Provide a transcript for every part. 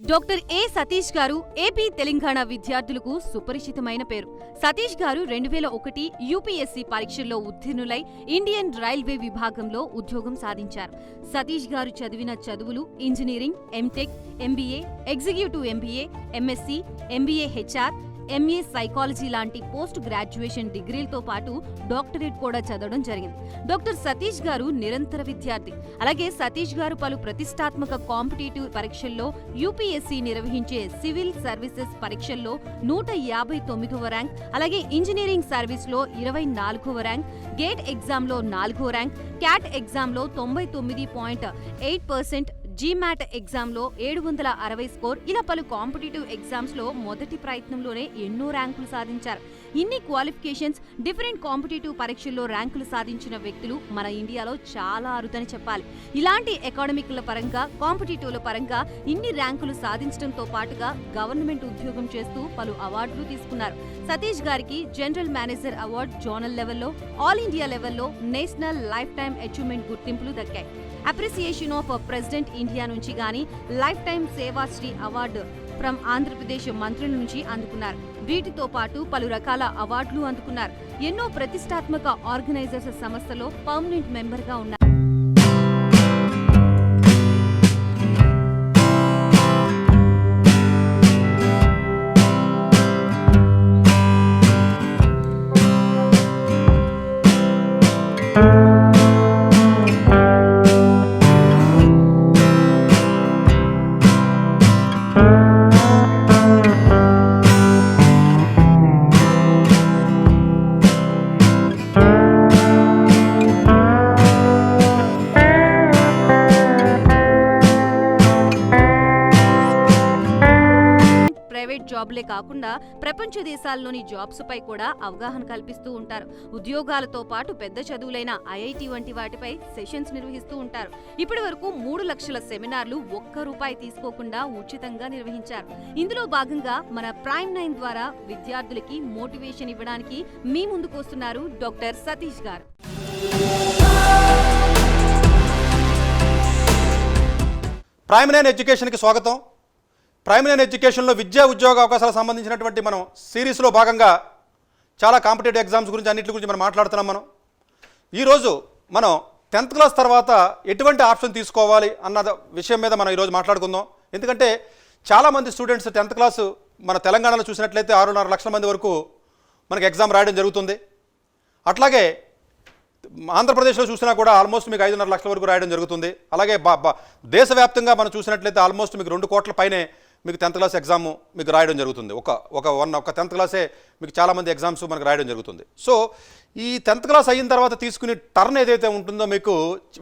Doctor ఏ సతీష్ గారు AP Telangana విద్యార్థులకు సుపరిచితమైన పేరు. సతీష్ గారు 2001 యూపీఎస్సీ పరీక్షల్లో ఉత్తీర్ణులై ఇండియన్ రైల్వే విభాగంలో ఉద్యోగం సాధించారు. సతీష్ గారు చదివిన చదువులు engineering, MTech, MBA, executive MBA, MSc, MBA HR, MA psychology లాంటి పోస్ట్ గ్రాడ్యుయేషన్ డిగ్రీలతో పాటు డాక్టరేట్ కూడా చదవడం జరిగింది. డాక్టర్ సతీష్ గారు నిరంతర విద్యార్థి. అలాగే సతీష్ గారు పలు ప్రతిష్టాత్మక కాంపిటేటివ్ పరీక్షల్లో యూపీఎస్సీ నిర్వహించే సివిల్ సర్వీసెస్ పరీక్షల్లో 159వ ర్యాంక్, అలాగే ఇంజనీరింగ్ సర్వీస్లో 24వ ర్యాంక్, గేట్ ఎగ్జామ్లో 4వ ర్యాంక్, క్యాట్ ఎగ్జామ్లో 99.8%, జీమాట్ ఎగ్జామ్లో 760 స్కోర్, ఇలా పలు కాంపిటేటివ్ ఎగ్జామ్స్లో మొదటి ప్రయత్నంలోనే ఎన్నో ర్యాంకులు సాధించారు. ఇన్ని క్వాలిఫికేషన్స్, డిఫరెంట్ కాంపిటేటివ్ పరీక్షల్లో ర్యాంకులు సాధించిన వ్యక్తులు మన ఇండియాలో చాలా అరుదని చెప్పాలి. ఇలాంటి అకాడమిక్ల పరంగా, కాంపిటేటివ్ల పరంగా ఇన్ని ర్యాంకులు సాధించడంతో పాటుగా గవర్నమెంట్ ఉద్యోగం చేస్తూ పలు అవార్డులు తీసుకున్నారు. సతీష్ గారికి జనరల్ మేనేజర్ అవార్డు జోనల్ లెవెల్లో, ఆల్ ఇండియా లెవెల్లో నేషనల్ లైఫ్ టైమ్ అచీవ్మెంట్ గుర్తింపులు దక్కాయి. అప్రిసియేషన్ ఆఫ్ ప్రెసిడెంట్ ఇండియా నుంచి గానీ lifetime Sevashri award from Andhra Pradesh మంత్రుల నుంచి అందుకున్నారు. వీటితో పాటు పలు రకాల అవార్డులు అందుకున్నారు. ఎన్నో ప్రతిష్టాత్మక ఆర్గనైజర్స్ సంస్థలో పర్మనెంట్ మెంబర్గా ఉన్నారు. ప్రైవేట్ జాబ్లే కాకుండా ప్రపంచ దేశాల్లోని జాబ్స్ పై కూడా అవగాహన కల్పిస్తూ ఉంటారు. ఉద్యోగాలతో పాటు పెద్ద చదువులైన ఐఐటి వంటి వాటిపై సెషన్స్ నిర్వహిస్తూ ఉంటారు. ఇప్పటి వరకు 3 లక్షల సెమినార్లు ₹1 తీసుకోకుండా ఉచితంగా నిర్వహించారు. ఇందులో భాగంగా మన ప్రైమ్ 9 ద్వారా విద్యార్థులకి మోటివేషన్ ఇవ్వడానికి మీ ముందుకు వస్తున్నారు డాక్టర్ సతీష్ గారు. ప్రైమ్ 9 ఎడ్యుకేషన్కి స్వాగతం. ప్రైమ్ 9 ఎడ్యుకేషన్లో విద్యా ఉద్యోగ అవకాశాలకు సంబంధించినటువంటి మనం సిరీస్లో భాగంగా చాలా కాంపిటేటివ్ ఎగ్జామ్స్ గురించి అన్నింటి గురించి మనం మాట్లాడుతున్నాం. ఈరోజు మనం 10th క్లాస్ తర్వాత ఎటువంటి ఆప్షన్ తీసుకోవాలి అన్న విషయం మీద మనం ఈరోజు మాట్లాడుకుందాం. ఎందుకంటే చాలామంది స్టూడెంట్స్ 10th క్లాసు మన తెలంగాణలో చూసినట్లయితే 6.5 లక్షల మంది వరకు మనకి ఎగ్జామ్ రాయడం జరుగుతుంది. అట్లాగే ఆంధ్రప్రదేశ్లో చూసినా కూడా ఆల్మోస్ట్ మీకు 5.5 లక్షల వరకు రాయడం జరుగుతుంది. అలాగే దేశవ్యాప్తంగా మనం చూసినట్లయితే ఆల్మోస్ట్ మీకు 2 కోట్ల పైనే మీకు 10th క్లాస్ ఎగ్జామ్ మీకు రాయడం జరుగుతుంది. ఒక 10th క్లాసే మీకు చాలామంది ఎగ్జామ్స్ మనకు రాయడం జరుగుతుంది. సో ఈ 10th క్లాస్ అయిన తర్వాత తీసుకునే టర్న్ ఏదైతే ఉంటుందో మీకు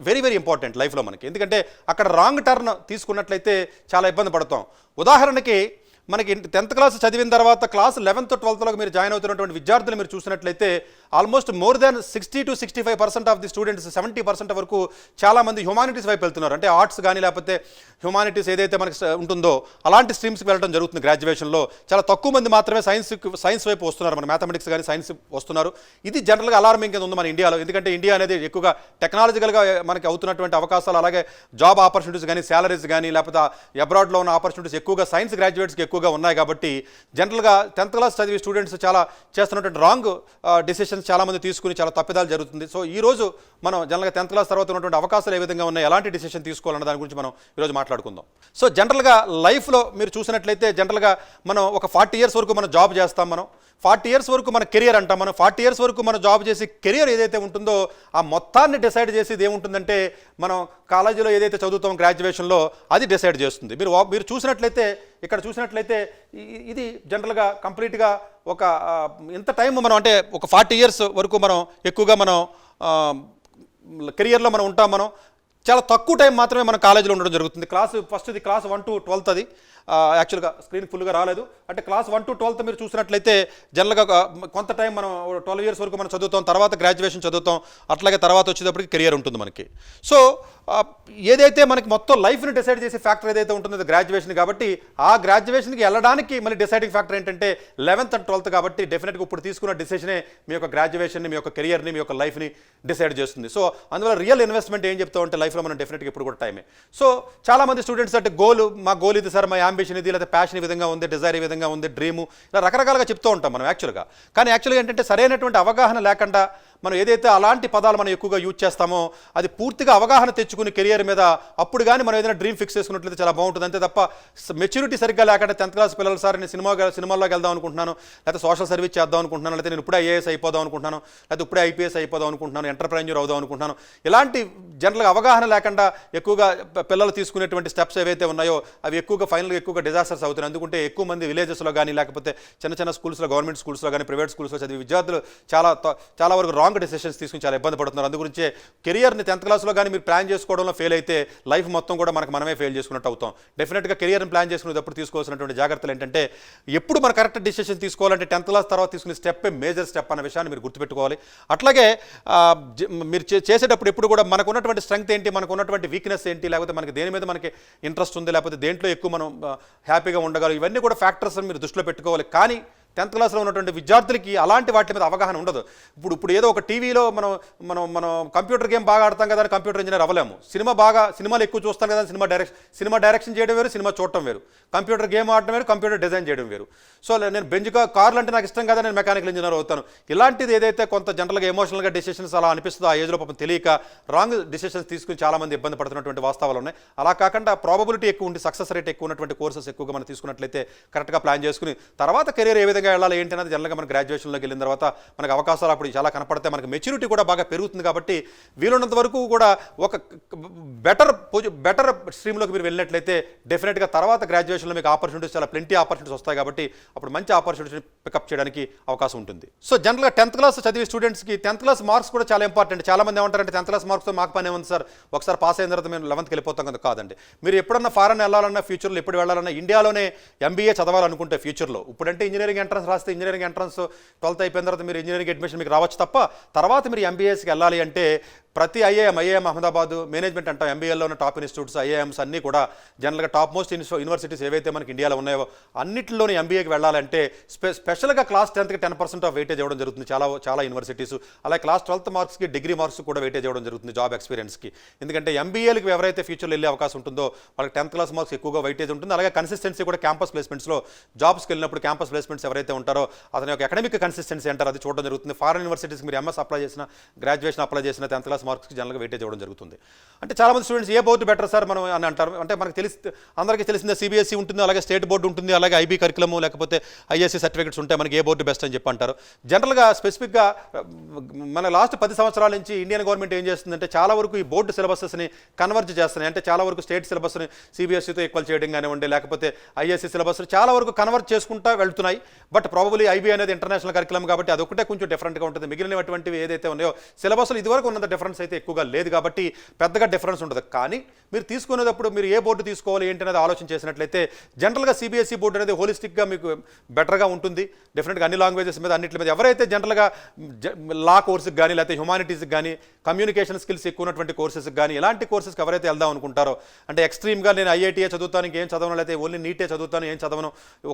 వెరీ వెరీ ఇంపార్టెంట్ లైఫ్లో మనకి. ఎందుకంటే అక్కడ రాంగ్ టర్న్ తీసుకున్నట్లయితే చాలా ఇబ్బంది పడతాం. ఉదాహరణకి మనకి 10th క్లాస్ చదివిన తర్వాత క్లాస్ 11th 12thలోకి మీరు జాయిన్ అవుతున్నటువంటి విద్యార్థులు మీరు చూసినట్లయితే almost more than 60 to 65% of the students 70% వరకు చాలామంది హ్యుమానిటీస్ వైపు వెళ్తున్నారు. అంటే ఆర్ట్స్ కానీ లేకపోతే హ్యుమానిటీస్ ఏదైతే మనకి ఉంటుందో అలాంటి స్ట్రీమ్స్కి వెళ్ళడం జరుగుతుంది. గ్రాడ్యుయేషన్లో చాలా తక్కువ మంది మాత్రమే సైన్స్ వైపు వస్తున్నారు. మన మ్యాథమెటిక్స్ కానీ సైన్స్ వస్తున్నారు. ఇది జనరల్గా అలార్మింగ్ కింద ఉంది మన ఇండియాలో. ఎందుకంటే ఇండియా అనేది ఎక్కువగా టెక్నాలజికల్గా మనకి అవుతున్నటువంటి అవకాశాలు, అలాగే జాబ్ ఆపర్చునిటీస్ కానీ శాలరీస్ కానీ లేకపోతే అబ్రాడ్లో ఉన్న ఆపర్చునిటీస్ ఎక్కువగా సైన్స్ గ్రాడ్యుయేట్స్కి ఎక్కువగా ఉన్నాయి. కాబట్టి జనరల్గా 10th క్లాస్ చదివే స్టూడెంట్స్ చాలా చేస్తున్నటువంటి రాంగ్ డిసిషన్స్ చాలామంది తీసుకుని చాలా తప్పిదాలు జరుగుతుంది. సో ఈ రోజు మనం జనరల్గా 10th క్లాస్ తర్వాత ఉన్నటువంటి అవకాశాలు ఏ విధంగా ఉన్నాయి, ఎలాంటి డిసిషన్ తీసుకోవాలన్న దాని గురించి మనం ఈరోజు మాట్లాడుకుందాం. సో జనరల్గా లైఫ్లో మీరు చూసినట్లయితే జనరల్గా మనం ఒక 40 years వరకు మనం జాబ్ చేస్తాం. మనం 40 years వరకు మన కెరియర్ అంటాం. మనం 40 years వరకు మనం జాబ్ చేసి కెరియర్ ఏదైతే ఉంటుందో ఆ మొత్తాన్ని డిసైడ్ చేసేది ఏముంటుందంటే మనం కాలేజీలో ఏదైతే చదువుతాం గ్రాడ్యుయేషన్లో అది డిసైడ్ చేస్తుంది. మీరు చూసినట్లయితే ఇక్కడ చూసినట్లయితే ఇది జనరల్గా కంప్లీట్గా ఒక ఎంత టైం మనం అంటే ఒక 40 years వరకు మనం ఎక్కువగా మనం కెరియర్లో మనం ఉంటాం. మనం చాలా తక్కువ టైం మాత్రమే మనం కాలేజీలో ఉండడం జరుగుతుంది. ఫస్ట్ది క్లాస్ 1 to 12 అది యాక్చువల్గా స్క్రీన్ ఫుల్గా రాలేదు. అంటే క్లాస్ 1 to 12 మీరు చూసినట్లయితే జనరల్గా కొంత టైం మనం 12 years వరకు మనం చదువుతాం. తర్వాత గ్రాడ్యుయేషన్ చదువుతాం. అట్లాగే తర్వాత వచ్చేటప్పటికి కెరియర్ ఉంటుంది మనకి. సో ఏదైతే మనకి మొత్తం లైఫ్ని డిసైడ్ చేసే ఫ్యాక్టర్ ఏదైతే ఉంటుందో గ్రాడ్యుయేషన్. కాబట్టి ఆ గ్రాడ్యుయేషన్కి వెళ్ళడానికి మళ్ళీ డిసైడింగ్ ఫ్యాక్టర్ ఏంటంటే 11th and 12th. కాబట్టి డెఫినెట్గా ఇప్పుడు తీసుకున్న డిసిషనే మీ యొక్క గ్రాడ్యుయేషన్ని, మీ యొక్క కెరియర్ని, మీ యొక్క లైఫ్ని డిసైడ్ చేస్తుంది. సో అందువల్ల రియల్ ఇన్వెస్ట్మెంట్ ఏం చెప్తామంటే లైఫ్లో మనం డెఫినెట్గా ఇప్పుడు కూడా టైమే. సో చాలామంది స్టూడెంట్స్ అంటే మా గోల్ ఇది సార్, మా అంబిషన్ ఇది, లేదా ప్యాషన్ ఈ విధంగా ఉంది, డిజైర్ ఈ విధంగా ఉంది, డ్రీము, ఇలా రకరకాలుగా చెప్తూ ఉంటాం మనం యాక్చువల్గా. కానీ యాక్చువల్గా ఏంటంటే సరైనటువంటి అవగాహన లేకుండా మనం ఏదైతే అలాంటి పదాలు మనం ఎక్కువగా యూజ్ చేస్తామో అది పూర్తిగా అవగాహన తెచ్చుకుని కెరియర్ మీద అప్పుడు కానీ మనం ఏదైనా డ్రీమ్ ఫిక్స్ చేసుకున్నట్లయితే చాలా బాగుంటుంది. అంతే తప్ప మెచ్యూరిటీ సరిగ్గా లేకుండా 10th క్లాస్ పిల్లలు సార్ నేను సినిమాల్లోకి వెళ్దాం అనుకుంటున్నాను, లేకపోతే సోషల్ సర్వీస్ చేద్దాం అనుకుంటున్నాను, లేకపోతే నేను ఇప్పుడే ఐఏఎస్ అయిపోదాం అనుకుంటున్నాను, లేకపోతే ఇప్పుడే ఐపీఎస్ అయిపోదాం అనుకుంటున్నాను, ఎంటర్ప్రెన్యూర్ అవుదాం అనుకుంటున్నాను, ఇలాంటి జనరల్గా అవగాహన లేకుండా ఎక్కువగా పిల్లలు తీసుకునేటువంటి స్టెప్స్ ఏవైతే ఉన్నాయో అవి ఫైనల్గా ఎక్కువగా డిజాస్టర్స్ అవుతున్నాయి. ఎందుకంటే ఎక్కువ మంది విలేజెస్లో కానీ లేకపోతే చిన్న స్కూల్స్లో, గవర్నమెంట్ స్కూల్స్లో కానీ ప్రైవేట్ స్కూల్స్లో చదివే విద్యార్థులు చాలా వరకు రాంగ్ డెసిషన్స్ తీసుకుని చాలా ఇబ్బంది పడుతున్నారు. అందుగురించే కెరియర్ని 10th క్లాస్లో కానీ మీరు ప్లాన్ చేసుకోవడంలో ఫెయిల్ అయితే లైఫ్ మొత్తం కూడా మనమే ఫెయిల్ చేసుకున్నట్టు అవుతాం. డెఫినెట్గా కెరియర్ని ప్లాన్ చేసుకునేటప్పుడు తీసుకోవాల్సినటువంటి జాగ్రత్తలు ఏంటంటే ఎప్పుడు మన కరెక్ట్ డిసిషన్ తీసుకోవాలంటే 10th క్లాస్ తర్వాత తీసుకునే స్టెప్ మేజర్ స్టెప్ అన్న విషయాన్ని మీరు గుర్తుపెట్టుకోవాలి. అట్లాగే మీరు చేసేటప్పుడు ఎప్పుడు కూడా మనకు ఉన్నటువంటి స్ట్రెంగ్త్ ఏంటి, మనకు ఉన్నటువంటి వీక్నెస్ ఏంటి, లేకపోతే మనకి దేని మీద మనకి ఇంట్రెస్ట్ ఉంది, లేకపోతే దేంట్లో ఎక్కువ మనం హ్యాపీగా ఉండగలం, ఇవన్నీ కూడా ఫ్యాక్టర్స్ మీరు దృష్టిలో పెట్టుకోవాలి. కానీ 10th క్లాస్లో ఉన్నటువంటి విద్యార్థులకి అలాంటి వాటి మీద అవగాహన ఉండదు. ఇప్పుడు ఏదో ఒక టీవీలో మనం కంప్యూటర్ గేమ్ బాగా ఆడతాం కదా అని కంప్యూటర్ ఇంజనీర్ అవ్వలేము. సినిమాలు ఎక్కువ చూస్తాం కదా సినిమా డైరెక్షన్ చేయడం వేరు, సినిమా చూడటం వేరు, కంప్యూటర్ గేమ్ ఆడటం వేరు, కంప్యూటర్ డిజైన్ చేయడం వేరు. సో నేను కార్లు అంటే నాకు ఇష్టం కదా నేను మెకానికల్ ఇంజనీర్ అవుతాను. ఇలాంటిది ఏదైతే కొంత జనరల్గా ఎమోషనల్గా డెసిషన్స్ అలా అనిపిస్తుందో ఆ ఏజ్లో పాపం తెలియక రాంగ్ డెసిషన్స్ తీసుకుని చాలామంది ఇబ్బంది పడుతున్నటువంటి వాస్తవాలు ఉన్నాయి. అలా కాకుండా ప్రాబబిలిటీ ఎక్కువ ఉండి సక్సెస్ రేట్ ఎక్కువ ఉన్నటువంటి కోర్సెస్ ఎక్కువగా మనం తీసుకున్నట్లయితే కరెక్ట్గా ప్లాన్ చేసుకుని తర్వాత కెరీర్ ఏ విధంగా వెళ్ళాలి ఏంటి అనేది జనరల్గా మన గ్రాడ్యుయేషన్లోకి వెళ్ళిన తర్వాత మనకు అవకాశాలు అప్పుడు చాలా కనపడితే మనకి మెచ్యూరిటీ కూడా బాగా పెరుగుతుంది. కాబట్టి వీలున్నంత వరకు కూడా ఒక బెటర్ స్ట్రీమ్లోకి మీరు వెళ్ళినట్లయితే డెఫినెట్గా తర్వాత గ్రాడ్యుయేషన్లో మీకు ఆపర్చునిటీస్ చాలా ప్లెంటీ ఆపర్చునిటీస్ వస్తాయి. కాబట్టి అప్పుడు మంచి ఆపర్చునిటీని పికప్ చేయడానికి అవకాశం ఉంటుంది. సో జనరల్గా 10th క్లాస్ చదివే స్టూడెంట్స్కి 10th క్లాస్ మార్క్స్ కూడా చాలా ఇంపార్టెంట్. చాలామంది ఏమంటారంటే 10th క్లాస్ మార్క్స్తో మాకు పని ఏముంది సార్, ఒకసారి పాస్ అయిన తర్వాత మేము 11th వెళ్ళిపోతాం కదా. కాదండి, మీరు ఎప్పుడన్నా ఫారెన్ వెళ్ళాలన్నా ఫ్యూచర్లో ఎప్పుడు వెళ్ళాలన్నా ఇండియాలోనే ఎంబీఏ చదవాలనుకుంటే ఫ్యూచర్లో ఇప్పుడంటే ఇంజనీరింగ్ ఎంట్రన్స్ రాస్తే ఇంజనీరింగ్ ఎంట్రన్స్ 12th అయిపోయిన తర్వాత మీరు ఇంజనీరింగ్ అడ్మిషన్ మీకు రావచ్చు తప్ప తర్వాత మీరు ఎంబీఏస్కి వెళ్ళాలి అంటే ప్రతి ఐఐఎం అహ్మదాబాద్ మేనేజ్మెంట్ అంటాం, ఎంబీఏలో ఉన్న టాప్ ఇన్స్టిట్యూట్స్ ఐఐఎమ్స్ అన్నీ కూడా జనరల్గా టాప్ మోస్ట్ యూనివర్సిటీస్ ఏవైతే మనకి ఇండియాలో ఉన్నాయో అన్నింటిలోని ఎంబీఏకి వెళ్ళాలంటే స్పెషల్గా క్లాస్ 10th 10% ఆఫ్ వెయిటేజ్ ఇవ్వడం జరుగుతుంది చాలా యూనివర్సిటీస్. అలాగే క్లాస్ 12th మార్క్స్కి డిగ్రీ మార్క్స్ కూడా వెయిటేజ్ ఇవ్వడం జరుగుతుంది జాబ్ ఎక్స్పీరియన్స్కి. ఎందుకంటే ఎంబీఏలకు ఎవరైతే ఫ్యూచర్లో వెళ్ళే అవకాశం ఉంటుందో వాళ్ళకి 10th క్లాస్ మార్క్స్ ఎక్కువగా వెయిటేజ్ ఉంటుంది. అలాగే కన్సిస్టెన్సీ కూడా క్యాంపస్ ప్లేస్మెంట్స్లో జాబ్స్కి వెళ్ళినప్పుడు క్యాంపస్ ప్లేస్మెంట్స్ ఎవరైతే ఉంటారో అతని యొక్క అకాడమిక్ కన్సిస్టెన్సీ అంటారు అది చూడడం జరుగుతుంది. ఫారెన్ యూనివర్సిటీస్కి మీరు ఎంఎస్ అప్లై చేసిన, గ్రాడ్యుయేషన్ అప్లై చేసిన 10th క్లాస్ మార్క్స్కి జనరల్గా వెయిటేజ్ ఇవ్వడం జరుగుతుంది. అంటే చాలామంది స్టూడెంట్స్ ఏ బోర్డు బెటర్ సార్ మనం అని అంటారు. అంటే మనకు అందరికీ తెలిసిందే సిబిఎస్ఈ ఉంటుంది, అలాగే స్టేట్ బోర్డు ఉంటుంది, అలాగే ఐబీ కరికులము లేకపోతే ఐఎస్సీ సర్టిఫికేట్స్ ఉంటాయి. మనకి ఏ బోర్డు బెస్ట్ అని చెప్పి అంటారు. జనరల్గా స్పెసిఫిక్గా మన లాస్ట్ 10 సంవత్సరాల నుంచి ఇండియన్ గవర్నమెంట్ ఏం చేస్తుందంటే చాలా వరకు ఈ బోర్డు సిలబసెస్ని కన్వర్జ్ చేస్తున్నాయి. అంటే చాలా వరకు స్టేట్ సిలబస్ని సిబిఎస్ఈతో ఈక్వల్ చేయడం కానివ్వండి, లేకపోతే ఐఎస్సీ సిలబస్ చాలా వరకు కన్వర్ట్ చేసుకుంటూ వెళ్తున్నాయి. బట్ ప్రాబబ్లీ ఐబీ అనేది ఇంటర్నేషనల్ కరికులం కాబట్టి అదొకటే కొంచెం డిఫరెంట్గా ఉంటుంది. మిగిలినటువంటివి ఏదైతే ఉన్నాయో సిలబస్లో ఇదివరకు ఉన్నంత డిఫరెన్స్ అయితే ఎక్కువగా లేదు కాబట్టి పెద్దగా డిఫరెన్స్ ఉండదు. కానీ మీరు తీసుకునేటప్పుడు మీరు ఏ బోర్డు తీసుకోవాలి ఏంటి అనేది ఆలోచన చేసినట్లయితే జనరల్గా సిబిఎస్ఈ బోర్డు అనేది హోలిస్టిక్గా మీకు బెటర్గా ఉంటుంది. డెఫినెట్గా అన్ని లాంగ్వేజెస్ మీద అన్నింటి మీద ఎవరైతే జనరల్గా లా కోర్సుకి కానీ లేకపోతే హ్యుమానిటీస్కి కానీ కమ్యూనికేషన్ స్కిల్స్ ఎక్కువ ఉన్నటువంటి కోర్సెస్కి కానీ ఇలాంటి కోర్సెస్కి ఎవరైతే వెళ్దాం అనుకుంటారో అంటే ఎక్స్ట్రీమ్గా నేను ఐఐటీఏ చదువుతాను ఇంకేం చదవను, లేకపోతే ఓన్లీ నీటే చదువుతాను ఏం చదవను,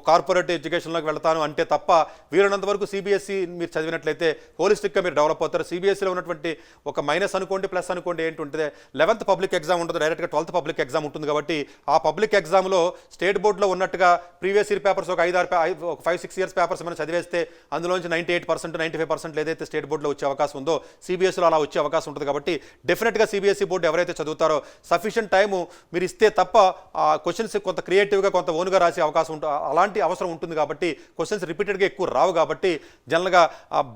కార్పొరేట్ ఎడ్యుకేషన్లోకి వెళ్తాను అంటే తప్ప వీలున్నంత వరకు సిబిఎస్ఈ మీరు చదివినట్లయితే హోలిస్టిక్గా మీరు డెవలప్ అవుతారు. సిబిఎస్ఈలో ఉన్నటువంటి ఒక మైనస్ అనుకోండి ప్లస్ అనుకోండి ఏంటి ఉంటుంది 11th పబ్లిక్ ఎగ్జామ్ ఉంటుంది, డైరెక్ట్గా 12th పబ్లిక్ ఎగ్జామ్ ఉంటుంది. కాబట్టి ఆ పబ్లిక్ ఎగ్జామ్లో స్టేట్ బోర్డులో ఉన్నట్టుగా ప్రీవియస్ ఇయర్ పేపర్స్ ఒక 5-6 ఇయర్స్ పేపర్స్ మనం చదివేస్తే అందులోంచి 98% 95% ఏదైతే స్టేట్ బోర్డులో వచ్చే అవకాశం ఉందో సిబిఎస్ఈలో అలా వచ్చే అవకాశం ఉంటుంది. కాబట్టి డెఫినెట్గా సిబిఎస్ఈ బోర్డు ఎవరైతే చదువుతారో సఫిషియెంట్ టైము మీరు ఇస్తే తప్ప ఆ క్వశ్చన్స్ కొంత క్రియేటివ్గా కొంత ఓన్గా రాసే అవకాశం ఉంటుంది, అలాంటి అవసరం ఉంటుంది. కాబట్టి క్వశ్చన్స్ రిపీటెడ్గా ఎక్కువ రావు. కాబట్టి జనరల్గా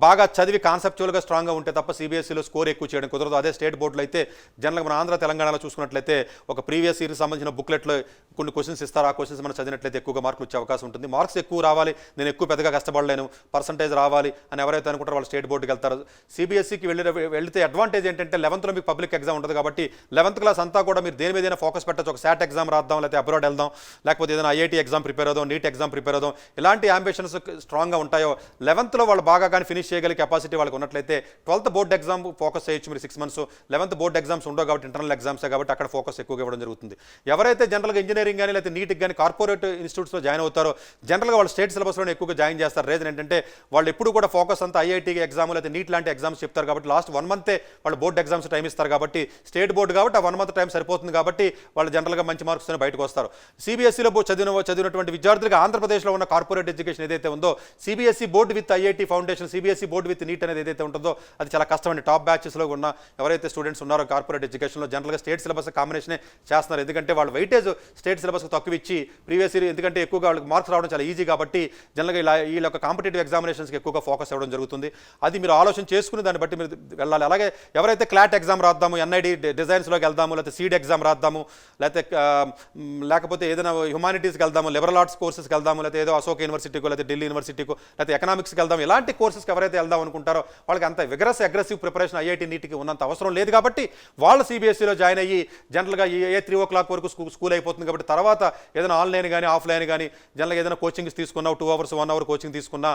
బాగా చదివి కాన్సెప్చువల్గా స్ట్రాంగ్గా ఉంటే తప్ప సిబిఎస్ఈలో స్కోర్ ఎక్కువ చేయడం కుదరదు. అదే స్టేట్ బోర్డులో అయితే జనరల్గా మన ఆంధ్ర తెలంగాణలో చూసుకున్నట్లయితే ఒక ప్రీవియస్ ఇయర్కి సంబంధించిన బుక్లెట్లో కొన్ని క్వశ్చన్స్ ఇస్తారు. ఆ క్వశ్చన్స్ మనం చదివినట్లయితే ఎక్కువగా మార్కులు వచ్చే అవకాశం ఉంటుంది. మార్క్స్ ఎక్కువ రావాలి, నేను ఎక్కువ పెద్దగా కష్టపడలేను, పర్సంటేజ్ రావాలి అని ఎవరైతే అనుకుంటారో వాళ్ళు స్టేట్ బోర్డుకి వెళ్తారు. సిబిఎస్ఈకి వెళ్తే అడ్వాంటేజ్ ఏంటంటే 11th మీకు పబ్లిక్ ఎగ్జామ్ ఉంటుంది. కాబట్టి 11th క్లాస్ అంతా కూడా మీరు దేని మీద ఫోకస్ పెట్టచ్చు. ఒక శాట్ ఎగ్జామ్ రాద్దాం, లేకపోతే అబ్రాడ్ వెళ్దాం, లేకపోతే ఏదైనా ఐఐటీ ఎగ్జామ్ ప్రిపేర్ అవుదాం, నీట్ ఎగ్జామ్ ప్రిపేర్ అవుదాం, ఇలాంటి అంబిషన్ ఫౌండేషన్స్ స్ట్రాంగ్గా ఉంటాయో 11th వాళ్ళు బాగా కానీ ఫినిష్ చేయగలిగే కెపాసిటీ వాళ్ళకి ఉన్నట్లయితే 12th బోర్డ్ ఎగ్జామ్ ఫోకస్ చేయొచ్చు మీరు 6 months. 11th బోర్డ్ ఎగ్జామ్స్ ఉండవు కాబట్టి ఇంటర్నల్ ఎగ్జామ్సే కాబట్టి అక్కడ ఫోకస్ ఎక్కువగా ఇవ్వడం జరుగుతుంది. ఎవరైతే జనరల్గా ఇంజనీరింగ్ కానీ లేకపోతే నీట్కి కానీ కార్పొరేట్ ఇన్స్టిట్యూట్స్లో జాయిన్ అవుతారో జనరల్గా వాళ్ళు స్టేట్ సిలబస్లోనే ఎక్కువగా జాయిన్ చేస్తారు. రీజన్ ఏంటంటే వాళ్ళు ఎప్పుడు కూడా ఫోకస్ అంతా ఐఐటీ ఎగ్జామ్ లేకపోతే నీట్ లాంటి ఎగ్జామ్స్ చెప్తారు కాబట్టి లాస్ట్ 1 month వాళ్ళు బోర్డ్ ఎగ్జామ్స్ టైం ఇస్తారు కాబట్టి స్టేట్ బోర్డు కాబట్టి ఆ 1 month టైం సరిపోతుంది కాబట్టి వాళ్ళు జనరల్గా మంచి మార్క్స్తోనే బయటకు వస్తారు. సిబిఎస్ఈలో చదివినటువంటి విద్యార్థులకు ఆంధ్రప్రదేశ్లో ఉన్న కార్పొరేట్ ఎడ్యుకేషన్ ఏదైతే ఉందో CBSE board with IIT foundation CBSE board with NEET అనేది ఏదైతే ఉంటుందో అది చాలా కష్టమండి. టాప్ బ్యాచెస్లో ఉన్న ఎవరైతే స్టూడెంట్స్ ఉన్నారో కార్పొరేట్ ఎడ్యుకేషన్లో జనరల్గా స్టేట్ సిలబస్ కాంబినేషనే చేస్తున్నారు. ఎందుకంటే వాళ్ళు వెయిటేజ్ స్టేట్ సిలబస్కి తక్కువ ఇచ్చి ప్రీవియస్ ఇయర్ ఎందుకంటే ఎక్కువగా వాళ్ళకి మార్క్స్ రావడం చాలా ఈజీ కాబట్టి జనరల్గా వీళ్ళ యొక్క కాంపిటేటివ్ ఎగ్జామినేషన్స్కి ఎక్కువగా ఫోకస్ అవ్వడం జరుగుతుంది. అది మీరు ఆలోచన చేసుకుని దాన్ని బట్టి మీరు వెళ్ళాలి. అలాగే ఎవరైతే క్లాట్ ఎగ్జామ్ రాద్దాము, ఎన్ఐడి డిజైన్స్లోకి వెళ్దాము, లేకపోతే సీడ్ ఎగ్జామ్ రాద్దాము, లేకపోతే ఏదైనా హ్యుమానిటీస్కి వెళ్దాము, లిబరల్ ఆర్ట్స్ కోర్సెస్కి వెళ్దాము, లేకపోతే ఏదో అశోక్ యూనివర్సిటీకో లేకపోతే ఢిల్లీ యూనివర్సిటీకో లేకపోతే ఎకనామిక్స్కి వెళ్దాం, ఇలాంటి కోర్సెస్కి ఎవరైతే వెళ్దాం అనుకుంటారో వాళ్ళకి అంత అగ్రెసివ్ ప్రిపరేషన్ ఐఐటీ నీట్కి ఉన్నంత అవసరం లేదు కాబట్టి వాళ్ళు సిబిఎస్ఈలో జాయిన్ అయ్యి జనరల్గా 3 o'clock వరకు స్కూల్ అయిపోతుంది కాబట్టి తర్వాత ఏదైనా ఆన్లైన్ కానీ ఆఫ్లైన్ కానీ జనరల్గా ఏదైనా కోచింగ్స్ తీసుకున్నా 2 hours 1 hour కోచింగ్ తీసుకున్నా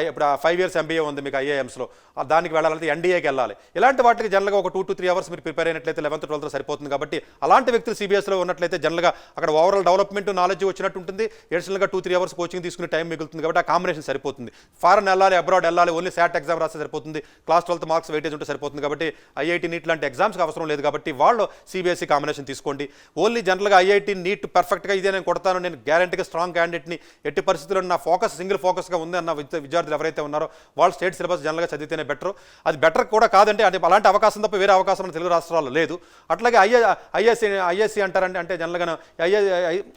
ఇప్పుడు 5 years MBA ఉంది మీకు ఐఐఎమ్స్లో దానికి వెళ్ళాలంటే ఎన్డీఏకి వెళ్ళాలి. ఇలాంటి వాటికి జనరల్గా ఒక 2 to 3 hours మీరు ప్రిపేర్ అయినట్లయితే 11th 12th సరిపోతుంది కాబట్టి అలాంటి వ్యక్తులు సిబిఎస్లో ఉన్నట్లయితే జనరల్గా అక్కడ ఓవరాల్ డెవలప్మెంట్ నాలెడ్జ్ వచ్చినట్టు ఉంటుంది. ఎడిషనల్గా 2-3 hours కోచింగ్ తీసుకునే టైం మిగులుతుంది కాబట్టి ఆ కాంబినేషన్ సరిపోతుంది. ఫారెన్ వెళ్ళాలి, అబ్రాడ్ వెళ్ళాలి, ఓన్లీ శాట్ ఎగ్జామ్ రాస్తే సరిపోతుంది. క్లాస్ 12th మార్క్స్ వెయిటేజ్ ఉంటే సరిపోతుంది కాబట్టి ఐఐటీ నీట్ లాంటి ఎగ్జామ్స్కి అవసరం లేదు కాబట్టి వాళ్ళు సిబిఎస్ఈ కాంబినేషన్ తీసుకోండి. ఓన్లీ జనరల్గా ఐఐటీ నీట్ పర్ఫెక్ట్గా ఇదే నేను కొడతాను, నేను గ్యారంటీగా స్ట్రాంగ్ క్యాండిడేట్ని ఎట్టి పరిస్థితుల్లో నా ఫోకస్ సింగిల్ ఫోకస్గా ఉంది అన్న విద్యార్థులు ఎవరైతే ఉన్నారో వాళ్ళు స్టేట్ సిలబస్ జనరల్గా చదివితేనే బెటర్. అది బెటర్ కూడా కాదంటే అంటే అలాంటి అవకాశం తప్ప వేరే అవకాశం తెలుగు రాష్ట్రాల్లో లేదు. అట్లాగే ఐఎస్సి అంటారంటే అంటే జనరల్గా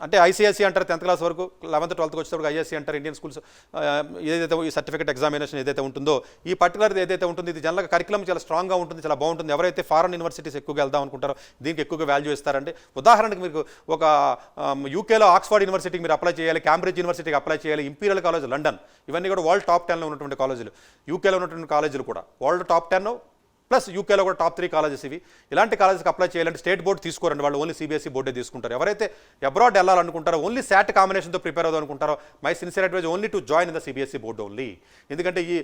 అంటే ఐసిఎస్సి అంటారు 10th class వరకు, 11th 12th వచ్చేటప్పుడు ఐఎస్సి అంటారు. ఇండియన్ స్కూల్స్ ఏదైతే ఈ సర్టిఫికేట్ ఎగ్జామినేషన్ ఏదైతే ఉంటుందో ఈ పర్టికులర్ ఏదైతే ఉంటుంది ఇది జనరల్గా కరికులం చాలా స్ట్రాంగ్గా ఉంటుంది, చాలా బాగుంటుంది. ఎవరైతే ఫారెన్ యూనివర్సిటీస్ ఎక్కువగా వెళ్దాం అనుకుంటారో దీనికి ఎక్కువగా వాల్యూ ఇస్తారంటే ఉదాహరణకు మీకు ఒక యూకేలో ఆక్స్ఫర్డ్ యూనివర్సిటీకి మీరు అప్లై చేయాలి, క్యాంబ్రిడ్జ్ యూనివర్సిటీకి అప్లై చేయాలి, ఇంపీరియల్ కాలేజ్ లండన్, ఇవన్నీ కూడా వరల్డ్ టాప్ 10లో ఉన్నటువంటి కాలేజీలు. యూకేలో ఉన్నటువంటి కాలేజీలు కూడా వరల్డ్ టాప్ 10 ప్లస్ యూకేలో కూడా టాప్ 3 కాలేజెస్ ఇవి. ఇలాంటి కాలేజెస్కి అప్లై చేయాలంటే స్టేట్ బోర్డు తీసుకోరండి, వాళ్ళు ఓన్లీ సిబిఎస్ఈ బోర్డే తీసుకుంటారు. ఎవరైతే అబ్రాడ్ వెళ్ళాలనుకుంటారో ఓన్లీ శాట్ కాంబినేషన్తో ప్రిపేర్ అవుదాం అనుకుంటారో my sincere advice only to join in the CBSE board only. ఎందుకంటే ఈ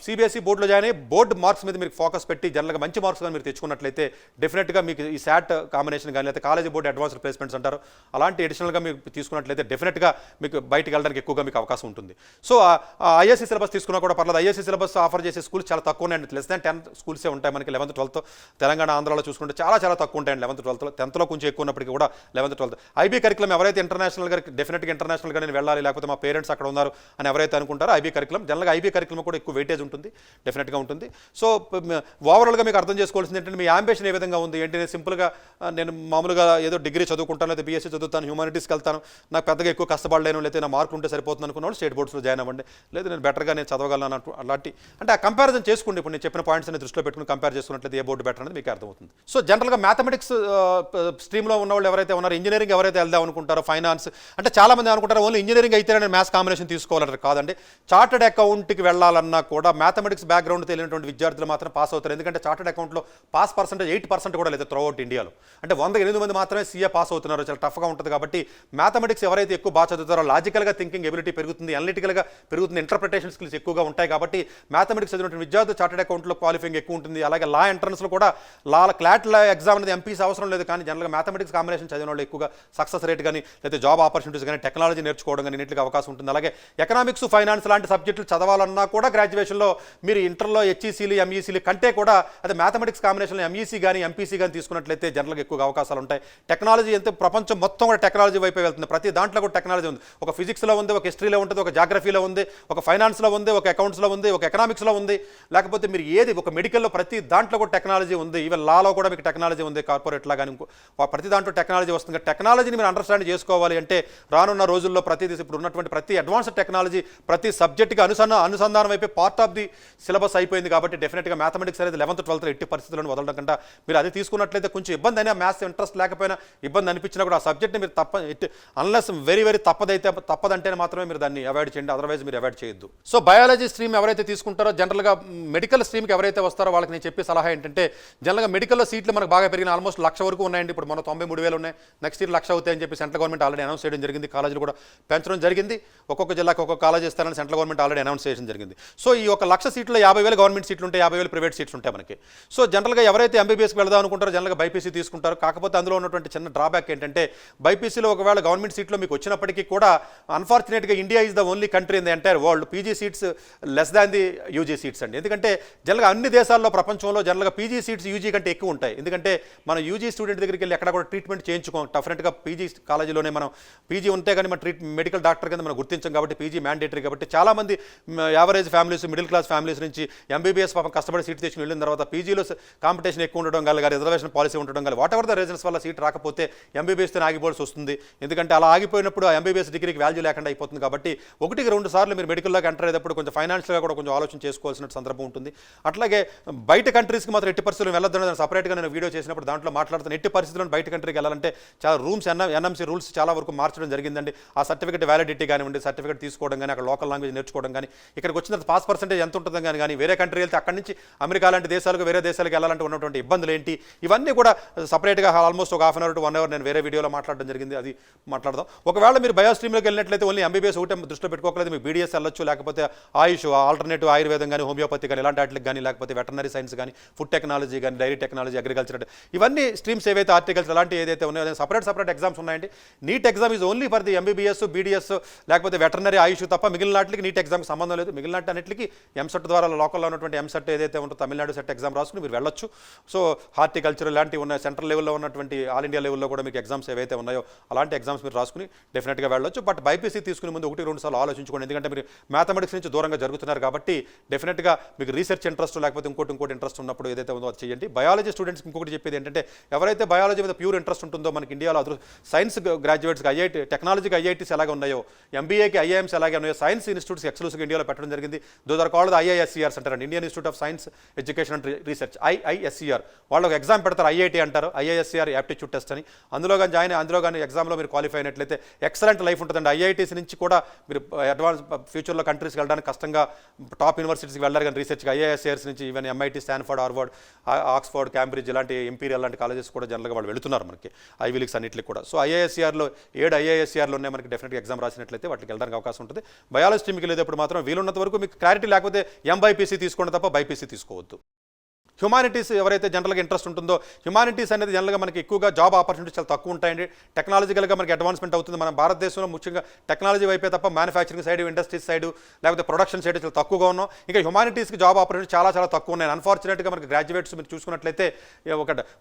సిబిఎస్ఈ బోర్డులో జాయిన్ అయ్యి బోర్డు మార్క్స్ మీద మీరు ఫోకస్ పెట్టి జనరల్గా మంచి మార్క్స్ కానీ మీరు తెచ్చుకున్నట్లయితే డెఫినెట్గా మీకు ఈ శాట్ కాంబినేషన్ కానీ లేకపోతే కాలేజీ బోర్డు అడ్వాన్స్డ్ ప్లేస్మెంట్స్ అంటారు అలాంటి అడిషనల్గా మీకు తీసుకున్నట్లయితే డెఫినెట్గా మీకు బయటకు వెళ్ళడానికి ఎక్కువగా మీకు అవకాశం ఉంటుంది. సో ఐఎస్సీ సిలబస్ తీసుకున్నా కూడా పర్లేదు. ఐఎస్సీ సిలబస్ ఆఫర్ చేసే స్కూల్స్ చాలా తక్కువ ఉన్నాయండి, less than 10 schools ఉంటాయి మనకి 11th 12th. తెలంగాణ ఆంధ్రాలో చూసుకుంటే చాలా తక్కువ ఉంటాయండి 11th 12th. 10thలో కొంచెం ఎక్కువ ఉన్నప్పటికీ కూడా 11th 12th ఐబీ కరికులం ఎవరైతే ఇంటర్నేషనల్గా డెఫినెట్గా ఇంటర్నేషనల్గా నేను వెళ్ళాలి లేకపోతే మా పేరెంట్స్ అక్కడ ఉన్నారు అని ఎవరైతే అనుకుంటారో ఐబీ కరికులం జనరల్గా ఐబీ కరికులం కూడా ఎక్కువ వెయిటేజ్ ఉంటుంది, డెఫినెట్గా ఉంటుంది. సో ఓవరాల్గా మీకు అర్థం చేసుకోవాల్సింది ఏంటంటే మీ అంబిషన్ ఏ విధంగా ఉంది ఏంటి. నేను సింపుల్గా నేను మామూలుగా ఏదో డిగ్రీ చదువుకుంటాను లేదా బీఎస్సీ చదువుతాను, హ్యూమానిటీస్కి వెళ్తాను, నాకు పెద్దగా ఎక్కువ కష్టపడలేను లేకపోతే నా మార్కులు ఉంటే సరిపోతుంది అనుకున్న వాళ్ళు స్టేట్ బోర్డ్స్లో జాయిన్ అవ్వండి. లేదు నేను బెటర్గా నేను చదవగలను అలాంటి అంటే ఆ కంపారిజన్ చేసుకోండి. ఇప్పుడు నేను చెప్పిన పాయింట్స్ అన్ని దృష్టిలో పెట్టుకుని కంపేర్ చేసుకున్నట్లయితే ఏ బోర్డు బెటర్ అనేది మీకు అర్థమవుతుంది. సో జనరల్గా మ్యాథమెటిక్స్ స్ట్రీమ్లో ఉన్న వాళ్ళు ఎవరైతే ఉన్నారో ఇంజనీరింగ్ ఎవరైతే వెళ్దాం అనుకుంటారో ఫైనాన్స్ అంటే చాలామంది అనుకుంటారు ఓన్లీ ఇంజనీరింగ్ అయితే నేను మ్యాథ్స్ కాంబినేషన్ తీసుకోవాలంటారు. కాదండి, చార్టెడ్ అకౌంట్కి వెళ్ళాలన్నా కూడా మ్యాథమెటిక్స్ బ్యాక్గ్రౌండ్ తెలియనటువంటి విద్యార్థులు మాత్రం పాస్ అవుతారు. ఎందుకంటే చార్టెడ్ అకౌంట్లో పాస్ పర్సెంటేజ్ 8% కూడా లేదు త్రూ అవుట్ ఇండియాలో. అంటే 108 మంది మాత్రమే సీఏ పాస్ అవుతున్నారు, చాలా టఫ్గా ఉంటుంది. కాబట్టి మ్యాథమెటిక్స్ ఎవరైతే ఎక్కువ బాగా చదువుతారో లాజికల్గా థింకింగ్ ఎబిలిటీ పెరుగుతుంది, అనలిటికల్గా పెరుగుతుంది, ఇంటర్ప్రిటేషన్ స్కిల్స్ ఎక్కువగా ఉంటాయి. కాబట్టి మ్యాథమెటిక్స్ చదివినటువంటి విద్యార్థులు చార్టెడ్ అకౌంట్లో క్వాలిఫైయింగ్ ఎక్కువ ఉంటుంది. అలాగే లా ఎంట్రన్స్లో కూడా క్లాట్ ఎగ్జామ్ అనేది ఎంపీస్ అవసరం లేదు, కానీ జనరల్గా మ్యాథమెటిక్స్ కాంబినేషన్ చదివిన వాళ్ళు ఎక్కువగా సక్సెస్ రేట్ కానీ లేదా జాబ్ ఆపర్చునిటీస్ కానీ టెక్నాలజీ నేర్చుకోవడం కానీ నీట్గా అవకాశం ఉంటుంది. అలాగే ఎకనామిక్స్ ఫైనాన్స్ లాంటి సబ్జెక్టులు చదవాలన్నా కూడా గ్రాడ్యుయేషన్లో మీరు ఇంటర్లో హెచ్ఈసీలు ఎంఈసీలు కంటే కూడా అదే మ్యాథమెటిక్స్ కాంబినేషన్లో ఎంఈసీ కానీ ఎంపీసీ కానీ తీసుకున్నట్లయితే జనరల్గా ఎక్కువగా అవకాశాలు ఉంటాయి. టెక్నాలజీ ఎంత ప్రపంచం మొత్తం కూడా టెక్నాలజీ వైపు వెళ్తుంది, ప్రతి దాంట్లో కూడా టెక్నాలజీ ఉంది. ఒక ఫిజిక్స్లో ఉంది, ఒక హిస్టరీలో ఉంటుంది, ఒక జాగ్రఫీలో ఉంది, ఒక ఫైనాన్స్లో ఉంది, ఒక అకౌంట్స్లో ఉంది, ఒక ఎకనామిక్స్లో ఉంది, లేకపోతే మీరు ఏది ఒక మెడికల్లో ప్రతి దాంట్లో కూడా టెక్నాలజీ ఉంది. ఈవెన్ లాలో కూడా మీకు టెక్నాలజీ ఉంది, కార్పొరేట్ లాగా ప్రతి దాంట్లో టెక్నాలజీ వస్తుంది. టెక్నాలజీని మీరు అండర్స్టాండ్ చేసుకోవాలి అంటే రానున్న రోజుల్లో ప్రతిదీ ఇప్పుడు ఉన్నటువంటి ప్రతి అడ్వాన్స్డ్ టెక్నాలజీ ప్రతి సబ్జెక్ట్కి అనుసంధానం అయిపోయి పార్ట్ ఆఫ్ ది సిలబస్ అయిపోయింది. కాబట్టి డెఫినెట్గా మ్యాథమెటిక్స్ అనేది 11th 12th ఎట్టి పరిస్థితులను వదలడం కంటే మీరు అది తీసుకున్నట్లయితే కొంచెం ఇబ్బంది అయినా మ్యాథ్స్ ఇంట్రెస్ట్ లేకపోయినా ఇబ్బంది అనిపించినా కూడా ఆ సబ్జెక్ట్ని మీరు అన్లెస్ వెరీ తప్పదంటేనే మాత్రమే మీరు దాన్ని అవాయిడ్ చేయండి, అదర్వైజ్ మీరు అవాయిడ్ చేయొద్దు. సో బయాలజీ స్ట్రీమ్ ఎవరైతే తీసుకుంటారో జనరల్గా మెడికల్ స్ట్రీమ్కి ఎవరైతే వస్తారో వాళ్ళకి నేను చెప్పే సలహా ఏంటంటే జనరల్గా మెడికల్లో సీట్లు మనకు బాగా పెరిగిన ఆల్మోస్ట్ 1,00,000 వరకు ఉన్నాయండి. ఇప్పుడు మన 93,000 ఉన్నాయి. నెక్స్ట్ ఇయర్ 1,00,000 అవుతాయని చెప్పి సెంట్రల్ గవర్నమెంట్ ఆల్రెడీ అనౌన్స్ చేయడం జరిగింది. కాలేజీలు కూడా పెంచడం జరిగింది. ఒక్కొక్క జిల్లాకు ఒక్కొక్క కాలేజ్ ఇస్తారని సెంట్రల్ గవర్నమెంట్ ఆల్రెడీ అనౌన్స్ చేయడం జరిగింది. సో ఈ 1,00,000 సీట్లో 50,000 గవర్నమెంట్ సీట్లు ఉంటాయి, 50,000 ప్రైవేట్ సీట్స్ ఉంటాయి మనకి. సో జనరల్గా ఎవరైతే ఎంబీబీఎస్కి వెళ్దాం అనుకుంటారో జనరల్గా బైపీసీ తీసుకుంటారు. కాకపోతే అందులో ఉన్నటువంటి చిన్న డ్రాబ్యాక్ ఏంటంటే బైపీసీలో ఒకవేళ గవర్నమెంట్ సీట్లో మీకు వచ్చినప్పటికీ కూడా అన్ఫార్చునేట్గా India is the only country in the entire world PG seats less than the UG seats అండి. ఎందుకంటే జనరల్గా అన్ని దేశాల్లో ప్రపంచంలో జనరల్గా పీజీ సీట్స్ యూజీ కంటే ఎక్కువ ఉంటాయి. ఎందుకంటే మన యూజీ స్టూడెంట్ దగ్గరికి వెళ్ళి ఎక్కడ కూడా ట్రీట్మెంట్ చేయించుకోం. డెఫినెట్గా పీజీ కాలేజీలోనే మనం పీజీ ఉంటే కానీ మన మెడికల్ డాక్టర్ కింద మనం గుర్తించాం కాబట్టి పీజీ మ్యాండేటరీ కాబట్టి చాలామంది average families middle class families నుంచి ఎంబీబీఎస్ పాపం కష్టపడి సీట్ తెచ్చుకుని వెళ్ళిన తర్వాత పీజీలో కాంపిటీషన్ ఎక్కువ ఉండడం కానీ రిజర్వేషన్ పాలసీ ఉండడం కానీ వాట్ ఎవర్ ద రీజన్స్ వల్ల సీట్ రాకపోతే ఎంబీబీఎస్తో ఆగిపోవాల్సి వస్తుంది. ఎందుకంటే అలా ఆగిపోయినప్పుడు ఆ ఎంబీబీఎస్ డిగ్రీకి వాల్యూ లేకుండా అయిపోతుంది. కాబట్టి 1-2 సార్లు మీరు మెడికల్లోకి ఎంటర్ అయ్యేటప్పుడు కొంచెం ఫైనాన్షియల్గా కూడా కొంచెం ఆలోచన చేసుకోవాల్సిన సందర్భం ఉంటుంది. అట్లాగే బయట కంట్రీస్కి మాత్రం ఎట్టి పరిస్థితులు వెళ్ళొద్దని సపరేట్గా నేను వీడియో చేసినప్పుడు దాంట్లో మాట్లాడుతున్న ఎట్టి పరిస్థితుల్లో బయట కంట్రీకి వెళ్ళాలంటే చాలా రూమ్స్ ఎన్ఎంసీ రూల్స్ చాలా వరకు మార్చడం జరిగిందండి. ఆ సర్టిఫికేట్ వ్యాలిడిటీ కానివ్వండి, సర్టిఫికేట్ తీసుకోవడం కానీ, అక్కడ లోకల్ లాంగ్వేజ్ నేర్చుకోవడం కానీ, ఇక్కడికి వచ్చిన తర్వాత పాస్ పర్సెంటేజ్ ఎంత ఉంటుందని కానీ వేరే కంట్రీ వెళ్తే అక్కడి నుంచి అమెరికా లాంటి దేశాలకు వేరే దేశాలకు వెళ్ళాలంటే ఉన్నటువంటి ఇబ్బందులు ఏంటి ఇవన్నీ కూడా సపరేట్గా ఆల్మోస్ట్ ఒక 1/2 to 1 hour నేను వేరే వీడియోలో మాట్లాడడం జరిగింది. అది మాట్లాడదాం. ఒకవేళ మీరు బయోస్ట్రీమ్లోకి వెళ్ళినట్లయితే ఓన్లీ ఎంబీబీఎస్ ఒకటే దృష్టిలో పెట్టుకోకలేదు, మీకు బీడీఎస్ వెళ్ళొచ్చు, లేకపోతే ఆయుష్ ఆల్టర్నేటివ్ ఆయుర్వేదం కానీ, హోమియోపతి కానీ, ఇలాంటి వాటికి కానీ, లేకపోతే వెటర్నరీ సైన్స్ కానీ, ఫుడ్ టెక్నాలజీ కానీ, డైరీ టెక్నాలజీ, అగ్రికల్చర్ ఇవన్నీ స్ట్రీమ్స్ ఏవైతే హార్టికల్చర్ అలాంటి ఏదైతే ఉన్నాయో సపరేట్ ఎగ్జామ్స్ ఉన్నాయండి. NEET exam is only for the MBBS, BDS లేకపోతే వెటర్నరీ ఆయుష్ తప్ప మిగిలిన వాటికి నీట్ ఎగ్జామ్కి సంబంధం లేదు. మిగిలిన అన్నింటికి ఎంసెట్ ద్వారా లోకల్లో ఉన్నటువంటి ఎంసెట్ ఏదైతే ఉంటుందో తమిళనాడు సెట్ ఎగ్జామ్ రాసుకుని మీరు వెళ్ళొచ్చు. సో హార్టికల్చర్ ఇలాంటివి ఉన్నాయి. సెంట్రల్ లెవెల్లో ఉన్నటువంటి ఆల్ ఇండియా లెవెల్లో కూడా మీకు ఎగ్జామ్స్ ఏవైతే ఉన్నాయో అలాంటి ఎగ్జామ్స్ మీరు రాసుకుని డెఫినెట్గా వెళ్ళొచ్చు. బట్ బైపీసీ తీసుకునే ముందు 1-2 సార్లు ఆలోచించుకోండి. ఎందుకంటే మీరు మ్యాథమెటిక్స్ నుంచి దూరంగా జరుగుతున్నారు కాబట్టి డెఫినెట్గా మీకు రీసెర్చ్ ఇంట్రెస్ట్ లేకపోతే ఇంకోటి ఇంట్రెస్ట్ ఉన్నప్పుడు ఏదైతే ఉందో అది చేయండి. బయాలజీ స్టూడెంట్స్కి ఇంకొకటి చెప్పేది ఏంటంటే ఎవరైతే బయాలజీ మీద ప్యూర్ ఇంట్రెస్ట్ ఉంటుందో మనకి ఇండియాలో సైన్స్ గ్రాడ్యుయేట్స్కి ఐఐటీ టెక్నాలజీకి ఐఐటీస్ ఎలాగ ఉన్నాయో, ఎంబీఏకి ఐఐఎంస్ ఎలాగే ఉన్నాయో, సైన్స్ ఇన్స్టిట్యూట్స్ ఎక్స్క్లూసివ్గా ఇండియాలో పెట్టడం జరిగింది. దోస్ ఆర్ కాల్డ్ ఐఐఎస్సీఆర్స్ అంటారండి, Indian institute of science education and research, IISER. వాళ్ళు ఒక ఎగ్జామ్ పెడతారు, ఐఐటీ అంటారు, ఐఐఎస్సీఆర్ యాప్టిట్యూడ్ టెస్ట్ అని. అందులో కానీ ఎగ్జామ్లో మీరు క్వాలిఫై అయినట్లయితే ఎక్సలెంట్ లైఫ్ ఉంటుందండి. ఐఐటీస్ నుంచి కూడా మీరు అడ్వాన్స్ ఫ్యూచర్లో కంట్రీస్కి వెళ్ళడానికి కష్టంగా టాప్ యూనివర్సిటీస్కి వెళ్ళారు కానీ రీసెర్చ్కి ఐఐఎస్సీఆర్స్ నుంచి even MIT, Stanford, Harvard, Oxford, Cambridge ఇలాంటి ఇంపీరియల్ లాంటి కాలేజెస్ కూడా జనరల్గా వాళ్ళు వెళుతున్నారు మనకి ఐవీ లీగ్స్ అన్నింటికి కూడా. సో ఐఐఎస్సీఆర్లో 7 ఐఐఎస్సీఆర్లో ఉన్నాయి మనకి. డెఫినెట్గా ఎగ్జామ్ రాసినట్లయితే వాటికి వెళ్ళడానికి అవకాశం ఉంటుంది. బయాలజీ స్ట్రీమ్కి వెళ్ళేటప్పుడు మాత్రం వీలున్నంత వరకు మీకు క్లారిటీ లేకపోతే ఎంబైపీసీ తీసుకోండి తప్ప బైపీసీ తీసుకోవద్దు. హ్యుమానిటీస్ ఎవరైతే జనరల్గా ఇంట్రెస్ట్ ఉంటుందో హ్యుమానిటీస్ అనేది జనరల్గా మనకి ఎక్కువగా జాబ్ ఆపర్చునిటీస్ చాలా తక్కువ ఉంటాయండి. టెక్నాలజికల్గా మనకి అడ్వాన్స్మెంట్ అవుతుంది. మన భారతదేశంలో ముఖ్యంగా టెక్నాలజీ వైపే తప్ప మ్యానుఫ్యాక్చరింగ్ సైడ్, ఇండస్ట్రీస్ సైడ్ లేకపోతే ప్రొడక్షన్ సైడ్ చాలా తక్కువగా ఉన్నాం. ఇంకా హ్యుమానిటీస్కి జాబ్ ఆపర్చునిటీ చాలా తక్కువ ఉన్నాయి. అన్ఫార్చునేట్గా మనకి గ్రాడ్యుయేట్స్ మీరు చూసుకున్నట్లయితే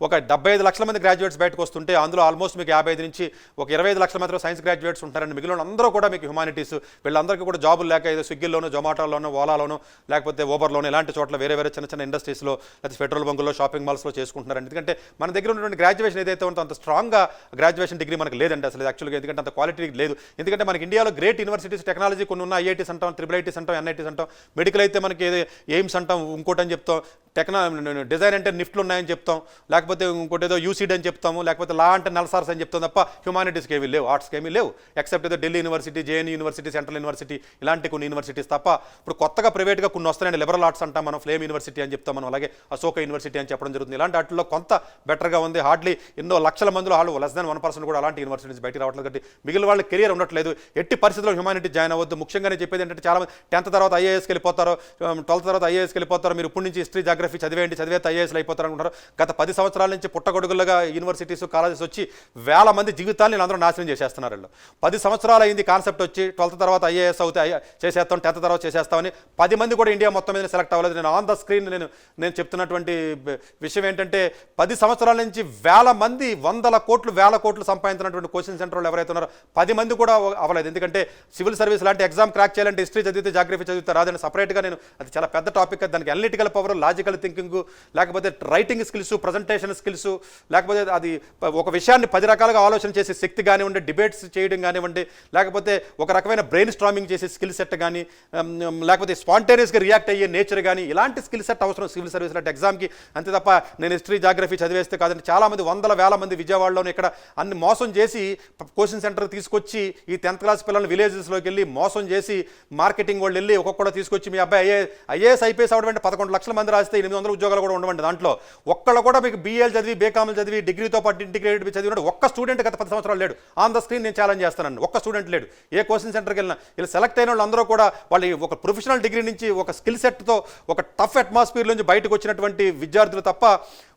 ఒక 75 లక్షల మంది గ్రాడ్యుయేట్స్ బయటకు వస్తుంటే అందులో ఆల్మోస్ట్ మీకు 55 నుంచి ఒక 25 లక్షల మాత్రం సైన్స్ గ్రాడ్యుయేట్స్ ఉంటారండి. మిగిలిన అందరూ కూడా మీకు హ్యుమానిటీస్. వీళ్ళందరికీ కూడా జాబులు లేక ఏదో స్విగ్గీలోనో, జొమాటోలోనో, ఓలాలోనో లేకపోతే ఓబర్లోనో ఇలాంటి చోట్ల వేరే చిన్న ఇండస్ట్రీస్లో లేకపోతే పెట్రోల్ బంకుల్లో, షాపింగ్ మాల్స్లో చేసుకుంటున్నారు. ఎందుకంటే మన దగ్గర ఉన్నటువంటి గ్రాడ్యుయేషన్ ఏదైతే ఉందో అంత స్ట్రాంగ్గా గ్రాడ్యుయేషన్ డిగ్రీ మనకు లేదండి అసలు యాక్చువల్గా. ఎందుకంటే అంత క్వాలిటీ లేదు. ఎందుకంటే మనకి ఇండియాలో గ్రేట్ యూనివర్సిటీస్ టెక్నాలజీ కొన్ని ఉన్న ఐఐటీస్ అంటాం, IIITs అంటాం, NITs అంటాం, మెడికల్ అయితే మనకి ఎయిమ్స్ అంటాం, ఇంకోటి అని చెప్తాం, డిజైన్ అంటే నిఫ్ట్లు ఉన్నాయని చెప్తాం, లేకపోతే ఇంకోటి ఏదో యూసీడ్ అని చెప్తాము, లేకపోతే లా అంటే నల్సార్స్ అని చెప్తాం తప్ప హ్యుమానిటీస్కి ఏమీ లేవు, ఆర్ట్స్కి ఏమీ లేవు. ఎక్సెప్ట్ ఏదో Delhi university, JNU university, central university ఇలాంటి కొన్ని యూనివర్సిటీస్ తప్ప. ఇప్పుడు కొత్తగా ప్రైవేట్గా కొన్ని వస్తున్నాయండి. లిబరల్ ఆర్ట్స్ అంటాం మనం, ఫ్లేమ్ యూనివర్సిటీ అని చెప్తాం మనం, అలాగే అశోక యూనివర్సిటీ అని చెప్పడం జరుగుతుంది. ఇలాంటి వాటిలో కొంత బెటర్గా ఉంది. హార్డ్లీ ఎన్నో లక్షల మందిలో వాళ్ళు లెస్ దాన్ 1% కూడా అలాంటి యూనివర్సిటీస్ బయట రావట్లేదు. కాబట్టి మిగిలిన వాళ్ళ కెరియర్ ఉండట్లేదు. ఎట్టి పరిస్థితుల్లో హ్యుమానిటీ జాయిన్ అవ్వద్దు. ముఖ్యంగా నేను చెప్పేది ఏంటంటే చాలా 10th తర్వాత ఐఏఎస్కి వెళ్ళిపోతారు, 12th తర్వాత ఐఏఎస్కి వెళ్ళిపోతారు. మీరు ఇప్పటి నుంచి హిస్టరీ, జాగ్రఫీ చదివే ఐఏఎస్లు అయిపోతారు అనుకుంటారు. గత 10 సంవత్సరాల నుంచి పుట్టగొడుగులుగా యూనివర్సిటీస్, కాలేజెస్ వచ్చి వేల మంది జీవితాన్ని అందరూ నాశనం చేసేస్తున్నారు. 10 సంవత్సరాలు అయింది కాన్సెప్ట్ వచ్చి 12th తర్వాత ఐఏఎస్ అవుతే చేసేస్తాం, 10th తర్వాత చేసేస్తామని 10 మంది కూడా ఇండియా మొత్తం మీద సెలెక్ట్ అవ్వలేదు. నేను ఆన్ ద స్క్రీన్ నేను చెప్తున్నటువంటి విషయం ఏంటంటే 10 సంవత్సరాల నుంచి వేల మంది 100 కోట్లు సంపాదించినటువంటి కోచింగ్ సెంటర్లు ఎవరైతే ఉన్నారో 10 మంది కూడా అవ్వలేదు. ఎందుకంటే సివిల్ సర్వీస్ లాంటి ఎగ్జామ్ క్రాక్ చేయాలంటే హిస్టరీ చదివితే, జాగ్రఫీ చదివితే రాదని సపరేట్గా అది చాలా పెద్ద టాపిక్. దానికి అనలిటికల్ పవర్, లాజికల్ థింకింగ్, లేకపోతే రైటింగ్ స్కిల్స్, ప్రజెంటేషన్ స్కిల్స్, లేకపోతే అది ఒక విషయాన్ని 10 రకాలుగా ఆలోచన చేసే శక్తి కానివ్వండి, డిబేట్స్ చేయడం కానివ్వండి, లేకపోతే ఒక రకమైన బ్రెయిన్ స్ట్రామింగ్ చేసే స్కిల్ సెట్ కానీ, లేకపోతే స్పాంటేనియస్గా రియాక్ట్ అయ్యే నేచర్ కానీ ఇలాంటి స్కిల్ సెట్ అవసరం సివిల్ సర్వీస్ లాంటి ఎగ్జామ్కి, అంతే తప్ప నేను హిస్టరీ జాగ్రఫీ చదివేస్తే కాదండి. చాలామంది వందల వేల మంది విజయవాడలోనే ఇక్కడ అన్ని మోసం చేసి కోచింగ్ సెంటర్ తీసుకొచ్చి ఈ 10th క్లాస్ పిల్లల్ని విలేజెస్లోకి వెళ్ళి మోసం చేసి మార్కెటింగ్ వాళ్ళు వెళ్ళి ఒక్కొక్కడు తీసుకొచ్చి మీ అబ్బాయి ఐఏఎస్ ఐపీఎస్ అవడం అంటే 11 లక్షల మంది రాస్తే 800 ఉద్యోగాలు కూడా ఉండవండి. దాంట్లో ఒక్కళ్ళు కూడా మీకు బీఏలు చదివి బీకామ్లు చదివి డిగ్రీతో పాటు ఇంటిగ్రేటెడ్ చదివినాడు ఒక్క స్టూడెంట్ గత 10 సంవత్సరాలు లేడు. ఆన్ ద స్క్రీన్ నేను ఛాలెంజ్ చేస్తానండి, ఒక్క స్టూడెంట్ లేడు. ఏ కోచింగ్ సెంటర్కి వెళ్ళినా ఇలా సెలెక్ట్ అయిన వాళ్ళు అందరూ కూడా వాళ్ళు ఒక ప్రొఫెషనల్ డిగ్రీ నుంచి ఒక స్కిల్ సెట్తో ఒక టఫ్ అట్మాస్ఫియర్ నుంచి బయటకు వచ్చినటువంటి విద్యార్థులు తప్ప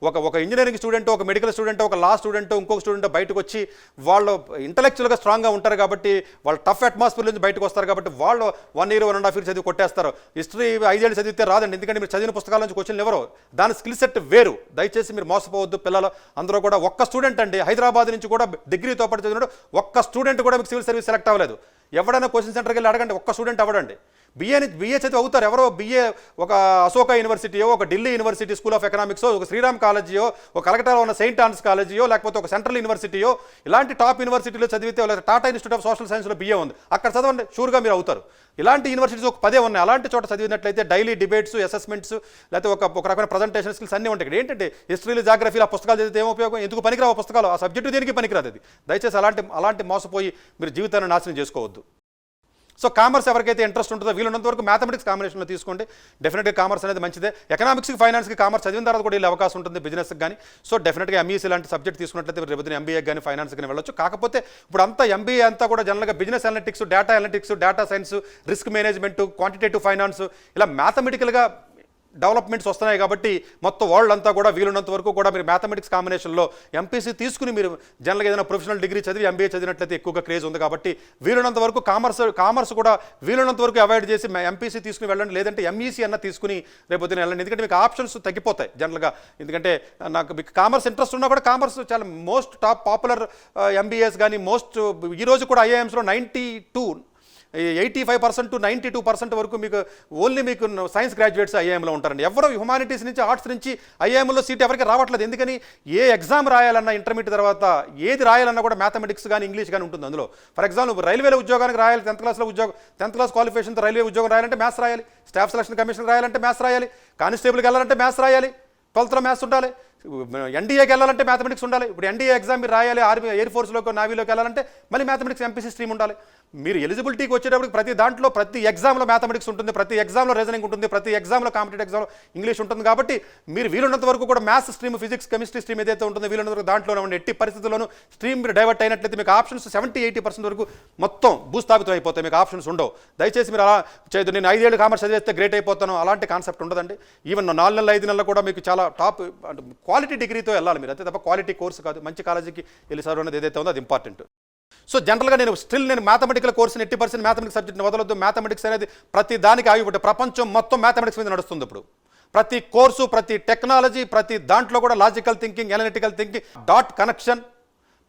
ఒక ఇంజనీరింగ్ స్టూడెంట్, ఒక మెడికల్ స్టూడెంట్, ఒక లా స్టూడెంట్, ఇంకొక స్టూడెంట్ బయటకు వచ్చి వాళ్ళు ఇంటలెక్చువల్గా స్ట్రాంగ్గా ఉంటారు కాబట్టి వాళ్ళు టఫ్ అట్మాస్ఫియర్ నుంచి బయటకు వస్తారు కాబట్టి వాళ్ళు 1 year 1.5 years చదివి కొట్టేస్తారు. హిస్టరీ 5 ఏళ్ళు చదివితే రాదండి, ఎందుకంటే మీరు చదివిన పుస్తకాల నుంచి క్వశ్చన్లు ఎవరు, దాని స్కిల్ సెట్ వేరు. దయచేసి మీరు మోసపోవద్దు. పిల్లలు అందరూ కూడా ఒక్క స్టూడెంట్ అండి హైదరాబాద్ నుంచి కూడా డిగ్రీతో పాటు చదివినాడు ఒక్క స్టూడెంట్ కూడా మీకు సివిల్ సర్వీస్ సెలెక్ట్ అవ్వలేదు. ఎవడైనా కోచింగ్ సెంటర్కి వెళ్ళి అడగండి, ఒక్క స్టూడెంట్ అవ్వడండి. బిఏ చదివి అవుతారు ఎవరో, బిఏ ఒక అశోక యూనివర్సిటీయో, ఒక ఢిల్లీ యూనివర్సిటీ స్కూల్ ఆఫ్ ఎకనామిక్సో, ఒక శ్రీరామ్ కాలేజీయో, ఒక కలకటాలో ఉన్న సెయింట్ ఆన్స్ కాలేజీయో, లేకపోతే ఒక సెంట్రల్ యూనివర్సిటీయో, ఇలాంటి టాప్ యూనివర్సిటీలో చదివితే, లేకపోతే టాటా ఇన్స్టిట్యూట్ ఆఫ్ సోషల్ సైన్స్లో బిఏ ఉంది, అక్కడ చదవండి, షూర్గా మీరు అవుతారు. ఇలాంటి యూనివర్సిటీస్ ఒక 10 ఉన్నాయి. అలాంటి చోట చదివినట్లయితే డైలీ డిబేట్స్, అసెస్మెంట్స్, లేకపోతే ఒక రకమైన ప్రజెంటేషన్ స్కిల్స్ అన్నీ ఉంటాయి. ఇక్కడ ఏంటంటే హిస్టరీలు జాగ్రఫీలు ఆ పుస్తకాలు చదివితే ఏం ఉపయోగం, ఎందుకు పనికిరావు పుస్తకాలు, ఆ సబ్జెక్టు దేనికి పనికిరాదు. అది దయచేసి అలాంటి మోసపోయి మీరు జీవితాన్ని నాశనం చేసుకోవద్దు. సో కామర్స్ ఎవరికైతే ఇంట్రెస్ట్ ఉంటుందో వీళ్ళున్నంత వరకు మ్యాథమెటిక్స్ కాంబినేషన్లో తీసుకోండి. డెఫినెట్గా కామర్స్ అనేది మంచిదే. ఎకనామిక్స్కి, ఫైనాన్స్కి కామర్స్ చదివిన తర్వాత కూడా వెళ్ళే అవకాశం ఉంటుంది బిజినెస్కి కానీ. సో డెఫినెట్గా ఎంఈసీ లాంటి సబ్జెక్ట్ తీసుకున్నట్లయితే రేపు ఎంబీఏ కానీ ఫైనాన్స్ కానీ వెళ్ళొచ్చు. కాకపోతే ఇప్పుడు అంతా ఎంబీఏ అంతా కూడా జనరల్గా business analytics, data science, risk management, quantitative finance ఇలా మ్యాథమెటికల్గా డెవలప్మెంట్స్ వస్తున్నాయి కాబట్టి మొత్తం వరల్డ్ అంతా కూడా వీలున్నంత వరకు కూడా మీరు మ్యాథమెటిక్స్ కాంబినేషన్లో ఎంపీసీ తీసుకుని మీరు జనరల్గా ఏదైనా ప్రొఫెషనల్ డిగ్రీ చదివి ఎంబీఏ చదివినట్లయితే ఎక్కువగా క్రేజ్ ఉంది కాబట్టి వీలున్నంత వరకు కామర్స్ కూడా వీలున్నంత వరకు అవాయిడ్ చేసి ఎంపీసీ తీసుకుని వెళ్ళండి, లేదంటే ఎంఈసీ అన్న తీసుకుని రేపొద్దున వెళ్ళండి. ఎందుకంటే మీకు ఆప్షన్స్ తగ్గిపోతాయి జనరల్గా. ఎందుకంటే మీకు కామర్స్ ఇంట్రెస్ట్ ఉన్నా కూడా కామర్స్ చాలా మోస్ట్ టాప్ పాపులర్ ఎంబీఏస్ కానీ ఈ రోజు కూడా ఐఐఎమ్స్లో 85% to 92% వరకు మీకు సైన్స్ గ్రాడ్యుయేట్స్ ఐఐఎంలో ఉంటారండి. ఎవరు హ్యుమానిటీస్ నుంచి, ఆర్ట్స్ నుంచి ఐఐఎంలో సీట్ ఎవరికి రావట్లేదు. ఎందుకని ఏ ఎగ్జామ్ రాయాలన్నా ఇంటర్మీడియట్ తర్వాత ఏది రాయాలన్నా కూడా మ్యాథమెటిక్స్ కానీ ఇంగ్లీష్ కానీ ఉంటుంది అందులో. ఫర్ ఎగ్జాంపుల్ రైల్వేలో ఉద్యోగానికి రాయాలి, 10th క్లాస్ క్వాలిఫికేషన్తో రైల్వే ఉద్యోగం రాయాలంటే మ్యాథ్స్ రాయాలి, స్టాఫ్ సెలక్షన్ కమిషన్ రాయాలంటే మ్యాథ్స్ రాయాలి, కానిస్టేబుల్కి వెళ్ళాలంటే మ్యాథ్స్ రాయాలి, 12th మ్యాథ్స్ ఉండాలి, ఎన్డీఏకి వెళ్ళాలంటే మ్యాథమెటిక్స్ ఉండాలి. ఇప్పుడు ఎన్డీఏ ఎగ్జామ్ మీరు రాయాలి, ఆర్మీ ఎయిర్ ఫోర్స్లోకి నావీలోకి వెళ్ళాలంటే మళ్ళీ మ్యాథమెటిక్స్ ఎంపీసీ స్ట్రీమ్ ఉండాలి. మీరు ఎలిజిబిలిటీకి వచ్చేటప్పుడు ప్రతి ఎగ్జామ్లో మ్యాథమెటిక్స్ ఉంటుంది, ప్రతి ఎగ్జామ్లో రీజనింగ్ ఉంటుంది, ప్రతి ఎగ్జామ్లో కాంపిటేటివ్ ఎగ్జామ్లో ఇంగ్లీష్ ఉంటుంది. కాబట్టి మీరు వీలున్నంత వరకు కూడా maths stream, physics, chemistry stream ఏదైతే ఉంటుందో వీలున్నంత వరకు దాంట్లోనే ఉండే ఎట్టి పరిస్థితుల్లోనూ స్ట్రీమ్ మీరు డైవర్ట్ అయినట్లయితే మీకు ఆప్షన్స్ 70-80% వరకు మొత్తం భూస్థాపితం అయిపోతాయి, మీకు ఆప్షన్స్ ఉండవు. దయచేసి మీరు అలా చేయదు, నేను 5 ఏళ్ళు కామర్స్ చదివేస్తే గ్రేట్ అయిపోతాను అలాంటి కాన్సెప్ట్ ఉండదండి. ఈవెన్ 4 నెలలు 5 నెలలు కూడా మీకు చాలా టాప్ క్వాలిటీ డిగ్రీతో వెళ్ళాలి మీరు, అంతే తప్ప క్వాలిటీ కోర్సు కాదు. మంచి కాలేజీకి వెళ్ళి చదువు అనేది ఏదైతే ఉందో అది ఇంపార్టెంట్. సో జనరల్గా నేను మ్యాథమెటికల్ కోర్సుని 80% మ్యాథమెటిక్స్ సబ్జెక్ట్ని వదలొద్దు. మ్యాథమెటిక్స్ అనేది ప్రతి దానికి ఆగిపోతే ప్రపంచం మొత్తం మ్యాథమెటిక్స్ మీద నడుస్తుంది ఇప్పుడు. ప్రతి కోర్సు, ప్రతి టెక్నాలజీ, ప్రతి దాంట్లో కూడా logical thinking, analytical thinking, dot connection,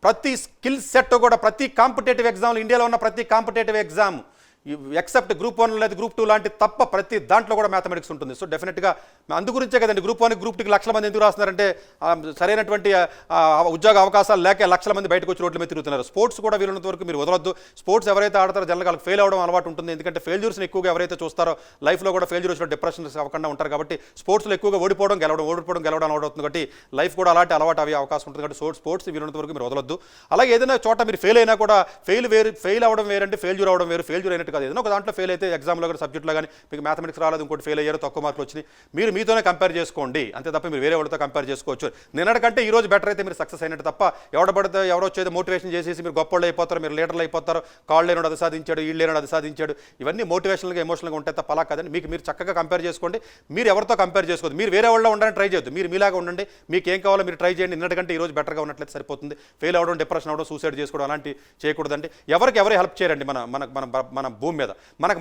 ప్రతి స్కిల్ సెట్ కూడా ప్రతి కాంపిటేటివ్ ఎగ్జామ్లు ఇండియాలో ఉన్న ప్రతి కాంపిటేటివ్ ఎగ్జామ్ ఎక్సెప్ట్ గ్రూప్ 1 లేదా గ్రూప్ 2 లాంటి తప్ప ప్రతి దాంట్లో కూడా మ్యాథమెటిక్స్ ఉంటుంది. సో డెఫినెట్గా అందు గురించే కదండి గ్రూప్ 1, గ్రూప్ 2కి లక్షల మంది ఎందుకు రాస్తున్నారంటే సరైనటువంటి ఉద్యోగ అవకాశాలు లేక లక్షల మంది బయటకు వచ్చి రోడ్ల మీద తిరుగుతున్నారు. స్పోర్ట్స్ కూడా వీలున్నంత వరకు మీరు వదలొద్దు. స్పోర్ట్స్ ఎవరైతే ఆడతారో జనరల్గా వాళ్ళకి ఫెయిల్ అవ్వడం అలవాటు ఉంటుంది. ఎందుకంటే ఫెయిల్యూర్స్ని ఎక్కువగా ఎవరైతే చూస్తారో లైఫ్లో కూడా ఫెయిల్యూర్ వచ్చిన డిప్రెషన్స్ అవ్వకుండా ఉంటారు. కాబట్టి స్పోర్ట్స్లో ఎక్కువగా ఓడిపోవడం గెలవడం అలవాటు అవుతుంది. కాబట్టి లైఫ్ కూడా అలాంటి అలవాటు అయ్యే అవకాశం ఉంటుంది. కాబట్టి స్పోర్ట్స్ వీలున్నంత వరకు మీరు వదలొద్దు. అలాగే ఏదైనా చోట మీరు ఫెయిల్ అయినా కూడా ఫెయిల్ అవ్వడం వేరంటే ఫెయిల్యూర్ అవ్వడం వేరు. ఫెయిల్యూర్ అయినట్టు కాదు, ఏదైనా ఒక దాంట్లో ఫెయిల్ అయితే ఎగ్జామ్లో కూడా సబ్జెక్ట్లో కానీ మీకు మ్యాథమెటిక్స్ రాలేదు, ఇంకోటి ఫెయిల్ అయ్యారు, తక్కువ మార్కులు వచ్చినాయి, మీరు మీతోనే కంపేర్ చేసుకోండి, అంతే తప్ప మీరు వేరే వాళ్ళతో కంపేర్ చేసుకోవచ్చు. నిన్నటికంటే ఈ రోజు బెటర్ అయితే మీరు సక్సెస్ అయినట్టు తప్ప ఎవరు వచ్చేది మోటివేషన్ చేసేసి మీరు గొప్పలు అయిపోతారు, మీరు లీడర్లు అయిపోతారు, కాళ్ళు లేనోడు అది సాధించాడు, వీళ్ళు లేనోడు అది సాధించాడు, ఇవన్నీ మోటివేషనల్గా ఎమోషనల్గా ఉంటాయి తప్ప అలా కాదండి. మీరు చక్కగా కంపేర్ చేసుకోండి. మీరు ఎవరితో కంపేర్ చేసుకోవద్దు. మీరు వేరే వాళ్ళలో ఉండడానికి ట్రై చేయొద్దు. మీరు మీలాగా ఉండండి. మీకు ఏం కావాలో మీరు ట్రై చేయండి. నిన్నటికంటే ఈ రోజు బెటర్గా ఉన్నట్లయితే సరిపోతుంది. ఫెయిల్ అవ్వడం, డిప్రెషన్ అవ్వడం, సూసైడ్ చేసుకోవడం అలాంటి చేయకూడదండి. ఎవరు హెల్ప్ చేయరండి మన భూమి మీద.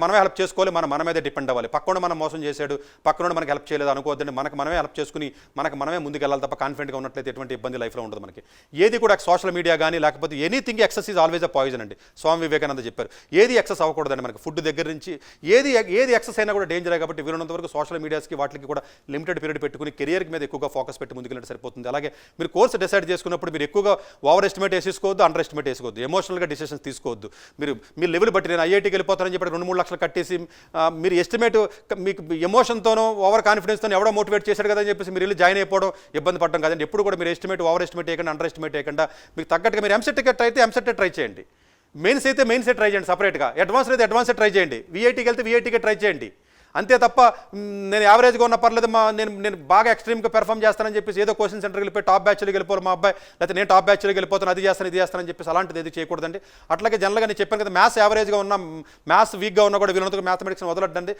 మనమే హెల్ప్ చేసుకోవాలి, మన మీదే డిపెండ్ అవ్వాలి. పక్కన మనం మోసం చేశాడు, పక్కన మనకి హెల్ప్ చేయలేదు అనుకోవద్దండి. మనమే హెల్ప్ చేసుకుని మనమే ముందుకు వెళ్ళాలి తప్ప కాన్ఫిడెంట్గా ఉన్నట్లయితే ఎటువంటి ఇబ్బంది లైఫ్లో ఉండదు మనకి. ఏది కూడా సోషల్ మీడియా కానీ లేకపోతే anything excess is always a poison అండి. స్వామి వివేకానంద చెప్పారు. ఏది ఎక్సెస్ అవ్వకూడదండి మనకి. ఫుడ్ దగ్గర నుంచి ఏది ఎక్సెస్ అయినా కూడా డేంజరే. కాబట్టి వీలున్నంత వరకు సోషల్ మీడియాస్కి వాటికి కూడా లిమిటెడ్ పీరియడ్ పెట్టుకుని కెరియర్ మీద ఎక్కువగా ఫోకస్ పెట్టి ముందుకెళ్ళి సరిపోతుంది. అలాగే మీరు కోర్సు డిసైడ్ చేసుకున్నప్పుడు మీరు ఎక్కువగా ఓవర్ ఎస్టిమేట్ వేసుకోవద్దు, అండర్ ఎస్టిమేట్ వేసుకోవద్దు, ఎమోషనల్గా డిసిషన్స్ తీసుకోవద్దు. మీరు లెవెల్ బట్టి నేను ఐఐటీకి వెళ్ళిపోతారని చెప్పి 2-3 లక్షలు కట్టేసి మీరు ఎస్టిమేట్ మీకు ఎమోషన్తోనో ఓవర్ కాన్ఫిడెన్స్తో ఎవడో మోటివేట్ చేశాడు కదా అని చెప్పేసి మీరు వెళ్ళి జాయిన్ అయిపోవడం ఇబ్బంది పడడం కదండి. ఎప్పుడు కూడా మీరు ఎస్టిమేట్ ఓవర్ ఎస్టిమేట్ చేయకుండా అండర్ ఎస్టిమేట్ చేయకుండా మీకు తగ్గట్టుగా మీరు ఎంసెట్ అయితే ఎంసెట్ ట్రై చేయండి, మెయిన్స్ అయితే మెయిన్సే ట్రై చేయండి సపరేట్గా, అడ్వాన్స్ అయితే అడ్వాన్సే ట్రై చేయండి, వీఐటీకి వెళ్తే వీఐటీకే ట్రై చేయండి. అంతే తప్ప నేను యావరేజ్గా ఉన్న పర్లేదు నేను బాగా ఎక్స్ట్రీమ్గా పెర్ఫామ్ చేస్తానని చెప్పేసి ఏదో కోచింగ్ సెంటర్కి వెళ్ళిపోయి టాప్ బ్యాచ్లోకి వెళ్ళిపోరు మా అబ్బాయి, లేకపోతే నేను టాప్ బ్యాచ్లోకి వెళ్ళిపోతాను అది చేస్తాను ఇది చేస్తానని చెప్పేసి అలాంటిది ఏది చేయకూడదండి. అట్లాగే జనరల్గా నేను చెప్పాను కదా, మ్యాథ్స్ యావరేజ్గా ఉన్న మ్యాథ్స్ వీక్గా ఉన్నా కూడా వీళ్ళంతకు మ్యాథమెటిక్స్ని వదలొద్దండి.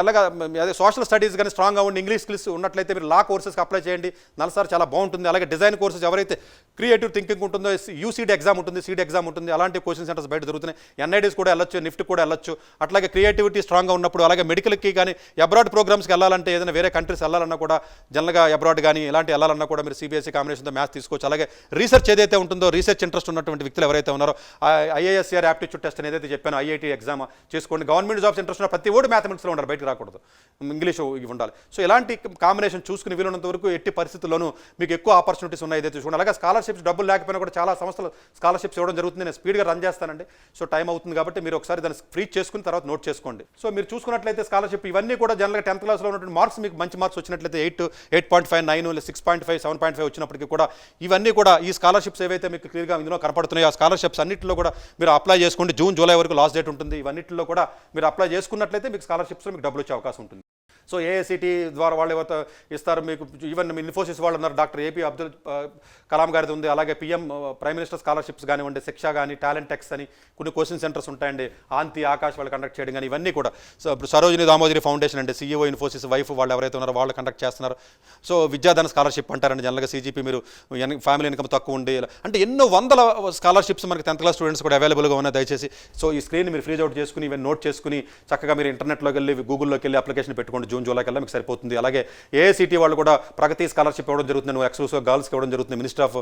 ఎలాగా అదే సోషల్ స్టడీస్ కానీ స్ట్రాంగ్గా ఉండి ఇంగ్లీష్ స్కిల్స్ ఉన్నట్లయితే మీరు లా కోర్సెస్కి అప్లై చేయండి, నలసారి చాలా బాగుంటుంది. అలాగే డిజైన్ కోర్సెస్ ఎవరైతే క్రియేటివ్ థింకింగ్ ఉంటుందో యూసీడీ ఎగ్జామ్ ఉంటుంది, సీడీ ఎగ్జామ్ ఉంటుంది, అలాంటి కోచింగ్ సెంటర్స్ బయట దొరుకుతున్నాయి. ఎన్ఐడీస్ కూడా వెళ్ళొచ్చు, నిఫ్ట్ కూడా వెళ్ళొచ్చు. అట్లాగే క్రియేటివిటీ స్ట్రాంగ్గా ఉన్నప్పుడు అలాగే మెడికల్కి కానీ అబ్రాడ్ ప్రోగ్రామ్స్కి వెళ్ళాలంటే ఏదైనా వేరే కంట్రీస్ వెళ్ళాలన్నా కూడా జనరల్గా అబ్రాడ్ కానీ ఇలాంటి వెళ్ళాలన్నా కూడా మీరు సిబిఎస్ఈ కాంబినేషన్తో మ్యాథ్స్ తీసుకోవచ్చు. అలాగే రీసెర్చ్ ఏదైతే ఉంటుందో రీసెర్చ్ ఇంట్రెస్ట్ ఉన్నటువంటి వ్యక్తులు ఎవరైతే ఉన్నారో ఐఏఎస్ఆర్ యాప్టిట్యూడ్ టెస్ట్ అని ఏదైతే చెప్పానో ఐఐటీ ఎగ్జామ్ చేసుకోండి. గవర్నమెంట్ జాబ్స్ ఇంట్రెస్ట్ ఉన్న ప్రతి ఓడు మ్యాథమెటిక్స్లో ఉండాలి, బయటకు రాకూడదు, ఇంగ్లీష్ ఇవి ఉండాలి. సో ఇలాంటి కాంబినేషన్ చూసుకుని వీలున్నంత వరకు ఎట్టి పరిస్థితుల్లోనూ మీకు ఎక్కువ ఆపర్చునిటీస్ ఉన్నాయి ఏదైతే చూడండి. అలాగే స్కాలర్షిప్స్ డబ్బులు లేకపోయినా కూడా చాలా సంస్థలు స్కాలర్షిప్స్ ఇవ్వడం జరుగుతుంది. నేను స్పీడ్గా రన్ చేస్తానండి, సో టైం అవుతుంది కాబట్టి మీరు ఒకసారి దాన్ని ఫ్రీ చేసుకుని తర్వాత నోట్ చేసుకోండి. సో మీరు చూసుకున్నట్లయితే స్కాలర్షిప్ ఇవన్నీ కూడా జనరల్గా 10th క్లాస్లో ఉన్నటువంటి మార్క్స్ మీకు మంచి మార్క్స్ వచ్చినట్లయితే 8.5, 9, 6.5, 7.5 వచ్చినప్పటికీ కూడా ఇవన్నీ కూడా ఈ స్కాలర్షిప్స్ ఏవైతే మీకు క్లియర్గా ఇందులో కనపడుతున్నాయో ఆ స్కాలర్షిప్స్ అన్నింటిలో కూడా మీరు అప్లై చేసుకోండి. జూన్ జూలై వరకు లాస్ట్ డేట్ ఉంటుంది. ఇవన్నింటిలో కూడా మీరు అప్లై చేసుకున్నట్లయితే మీకు స్కాలర్షిప్స్లో మీకు డబ్బులు వచ్చే అవకాశం ఉంటుంది. సో ఏఐసిటీ ద్వారా వాళ్ళు ఎవరితో ఇస్తారు మీకు, ఈవెన్ ఇన్ఫోసిస్ వాళ్ళు ఉన్నారు, డాక్టర్ ఏపీ అబ్దుల్ కలాం గారిది ఉంది. అలాగే పిఎం ప్రైమ్ మినిస్టర్ స్కాలర్షిప్స్ కానివ్వండి, శిక్ష కానీ, టాలెంట్ టెక్స్ అని కొన్ని కోచింగ్ సెంటర్స్ ఉంటాయండి, ఆంతి ఆకాశ్ వాళ్ళు కండక్ట్ చేయడం కానీ ఇవన్నీ కూడా. సో ఇప్పుడు సరోజిని దామోదరి ఫౌండేషన్ అండి, సీఈఓ ఇన్ఫోసిస్ వైఫ్ వాళ్ళు ఎవరైతే ఉన్నారో వాళ్ళు కండక్ట్ చేస్తున్నారు. సో విద్యాధన స్కాలర్షిప్ అంటారండి, జనరల్గా సీజీపీ మీరు ఫ్యామిలీ ఇన్కమ్ తక్కువ ఉండి అంటే ఎన్నో వందల స్కాలర్షిప్స్ మనకి 10th క్లాస్ స్టూడెంట్స్ కూడా అవైలబుల్గా ఉన్నాయి. దయచేసి సో ఈ స్క్రీన్ మీరు ఫ్రీజ్ అవుట్ చేసుకుని ఇవన్నీ నోట్ చేసుకుని చక్కగా మీరు ఇంటర్నెట్లోకి వెళ్ళి గూగుల్లోకి వెళ్ళి అప్లికేషన్ పెట్టుకోండి. జూన్ జూలై కల్లా మీకు సరిపోతుంది. అలాగే ఏఐసిటీ వాళ్ళు కూడా ప్రగతి స్కాలర్షిప్ ఇవ్వడం జరుగుతుంది, నువ్వు ఎక్స్క్లూసివ్ గర్ల్స్కి ఇవ్వడం జరుగుతుంది. మినిస్టర్ ఆఫ్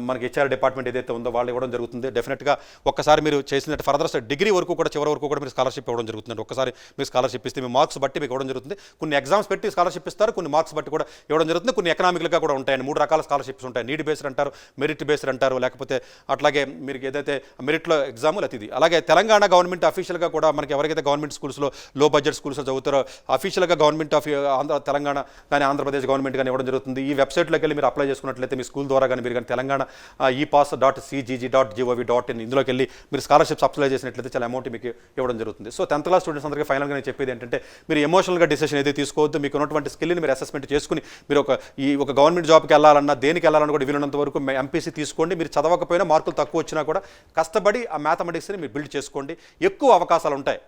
మనకి హెచ్ఆర్ డిపార్ట్మెంట్ ఏదైతే ఉందో వాళ్ళు ఇవ్వడం జరుగుతుంది. డెఫినెట్గా ఒక్కసారి మీరు చేసినట్టు ఫర్దర్ డిగ్రీ వరకు కూడా చివరి వరకు కూడా మీరు స్కాలర్షిప్ ఇవ్వడం జరుగుతుంది. ఒక్కసారి మీరు స్కాలర్షిప్ ఇస్తే మీ మార్క్స్ బట్టి మీకు ఇవ్వడం జరుగుతుంది. కొన్ని ఎగ్జామ్స్ పెట్టి స్కాలర్షిప్ ఇస్తారు, కొన్ని మార్క్స్ బట్టి కూడా ఇవ్వడం జరుగుతుంది. కొన్ని ఎకనామిక్గా కూడా ఉంటాయండి, 3 రకాల స్కాలర్షిప్స్ ఉంటాయి. నీడ్ బేస్డ్ అంటారు, మెరిట్ బేస్డ్ అంటారు, లేకపోతే అట్లాగే మీరు ఏదైతే మెరిట్లో ఎగ్జామ్ లేకపోతే ఇది. అలాగే తెలంగాణ గవర్నమెంట్ అఫీషియల్గా కూడా మనకి ఎవరికైతే గవర్నమెంట్ స్కూల్స్లో లో బడ్జెట్ స్కూల్స్లో చదువుతారో అఫీషియల్గా గవర్నమెంట్ ఆఫ్ తెలంగాణ కానీ ఆంధ్రప్రదేశ్ గవర్నమెంట్ కానీ ఇవ్వడం జరుగుతుంది. ఈ వెబ్సైట్లోకి వెళ్ళి మీరు అప్లై చేసుకున్నట్లయితే మీ స్కూల్ ద్వారా కానీ మీరు కానీ తెలంగాణ epass.cgg.gov.in ఇందులోకి వెళ్ళి మీరు స్కాలర్షిప్స్ అప్లై చేసినట్లయితే చాలా అమౌంట్ మీకు ఇవ్వడం జరుగుతుంది. సో 10th క్లాస్ స్టూడెంట్స్ అందరికీ ఫైనల్గా నేను చెప్పేది ఏంటంటే మీరు ఎమోషనల్గా డిసిషన్ ఏదైతే తీసుకోవద్దు, మీకు ఉన్నటువంటి స్కిల్ని మీరు అసెస్మెంట్ చేసుకుని మీరు ఒక గవర్నమెంట్ జాబ్కి వెళ్ళాలన్నా దేనికి వెళ్ళాలన్నా కూడా వీలున్నంత వరకు ఎంపీసీ తీసుకోండి. మీరు చదవకపోయినా మార్కులు తక్కువ వచ్చినా కూడా కష్టపడి ఆ మ్యాథమెటిక్స్ని మీరు బిల్డ్ చేసుకోండి. ఎక్కువ అవకాశాలు ఉంటాయి.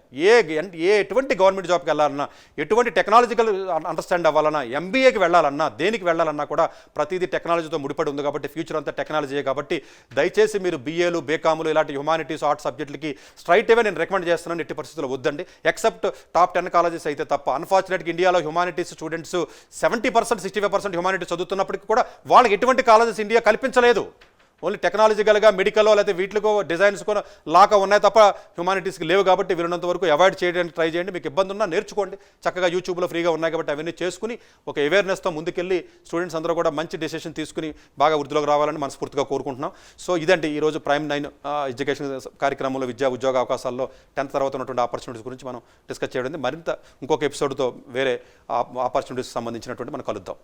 ఎటువంటి గవర్నమెంట్ జాబ్కి వెళ్ళాలన్నా, ఎటువంటి టెక్నాలజికల్ అండర్స్టాండ్ అవ్వాలన్నా, ఎంబీఏకి వెళ్ళాలన్నా, దేనికి వెళ్ళాలన్నా కూడా ప్రతిదీ టెక్నాలజీతో ముడిపడి ఉంది కాబట్టి ఫ్యూచర్ అంతా టెక్నాలజీయే కాబట్టి దయచేసి మీరు బీఏలు, బీకాములు ఇలాంటి హ్యుమానిటీస్, ఆర్ట్స్ సబ్జెక్టులకి స్ట్రైట్ అవే నేను రికమెండ్ చేస్తున్నాను. ఎట్టి పరిస్థితుల్లో వద్దండి, ఎక్సెప్ట్ టాప్ 10 కాలేజెస్ అయితే తప్ప. అన్ఫార్చునేట్గా ఇండియాలో హ్యుమానిటీస్ స్టూడెంట్స్ 70%, 65% హ్యుమానిటీస్ చదువుతున్నప్పటికీ కూడా వాళ్ళకి ఎటువంటి కాలేజెస్ ఇండియా కల్పించలేదు. ఓన్లీ టెక్నాలజికల్గా మెడికల్లో లేకపోతే వీటికో డిజైన్స్ కూడా లాగా ఉన్నాయి తప్ప హ్యుమానిటీస్కి లేవు కాబట్టి వీళ్ళంత వరకు అవాయిడ్ చేయడానికి ట్రై చేయండి. మీకు ఇబ్బంది ఉన్నా నేర్చుకోండి, చక్కగా యూట్యూబ్లో ఫ్రీగా ఉన్నాయి కాబట్టి అవన్నీ చేసుకుని ఒక అవేర్నెస్తో ముందుకెళ్ళి స్టూడెంట్స్ అందరూ కూడా మంచి డెసిషన్ తీసుకుని బాగా వృద్ధిలోకి రావాలని మనస్ఫూర్తిగా కోరుకుంటున్నాం. సో ఇదండి ఈరోజు ప్రైమ్ 9 ఎడ్యుకేషన్ కార్యక్రమంలో విద్యా ఉద్యోగ అవకాశాల్లో 10th తర్వాత ఉన్నటువంటి ఆపర్చునిటీస్ గురించి మనం డిస్కస్ చేయడం. మరింత ఇంకొక ఎపిసోడ్తో వేరే ఆపర్చునిటీస్ సంబంధించినటువంటి మనం కలుద్దాం.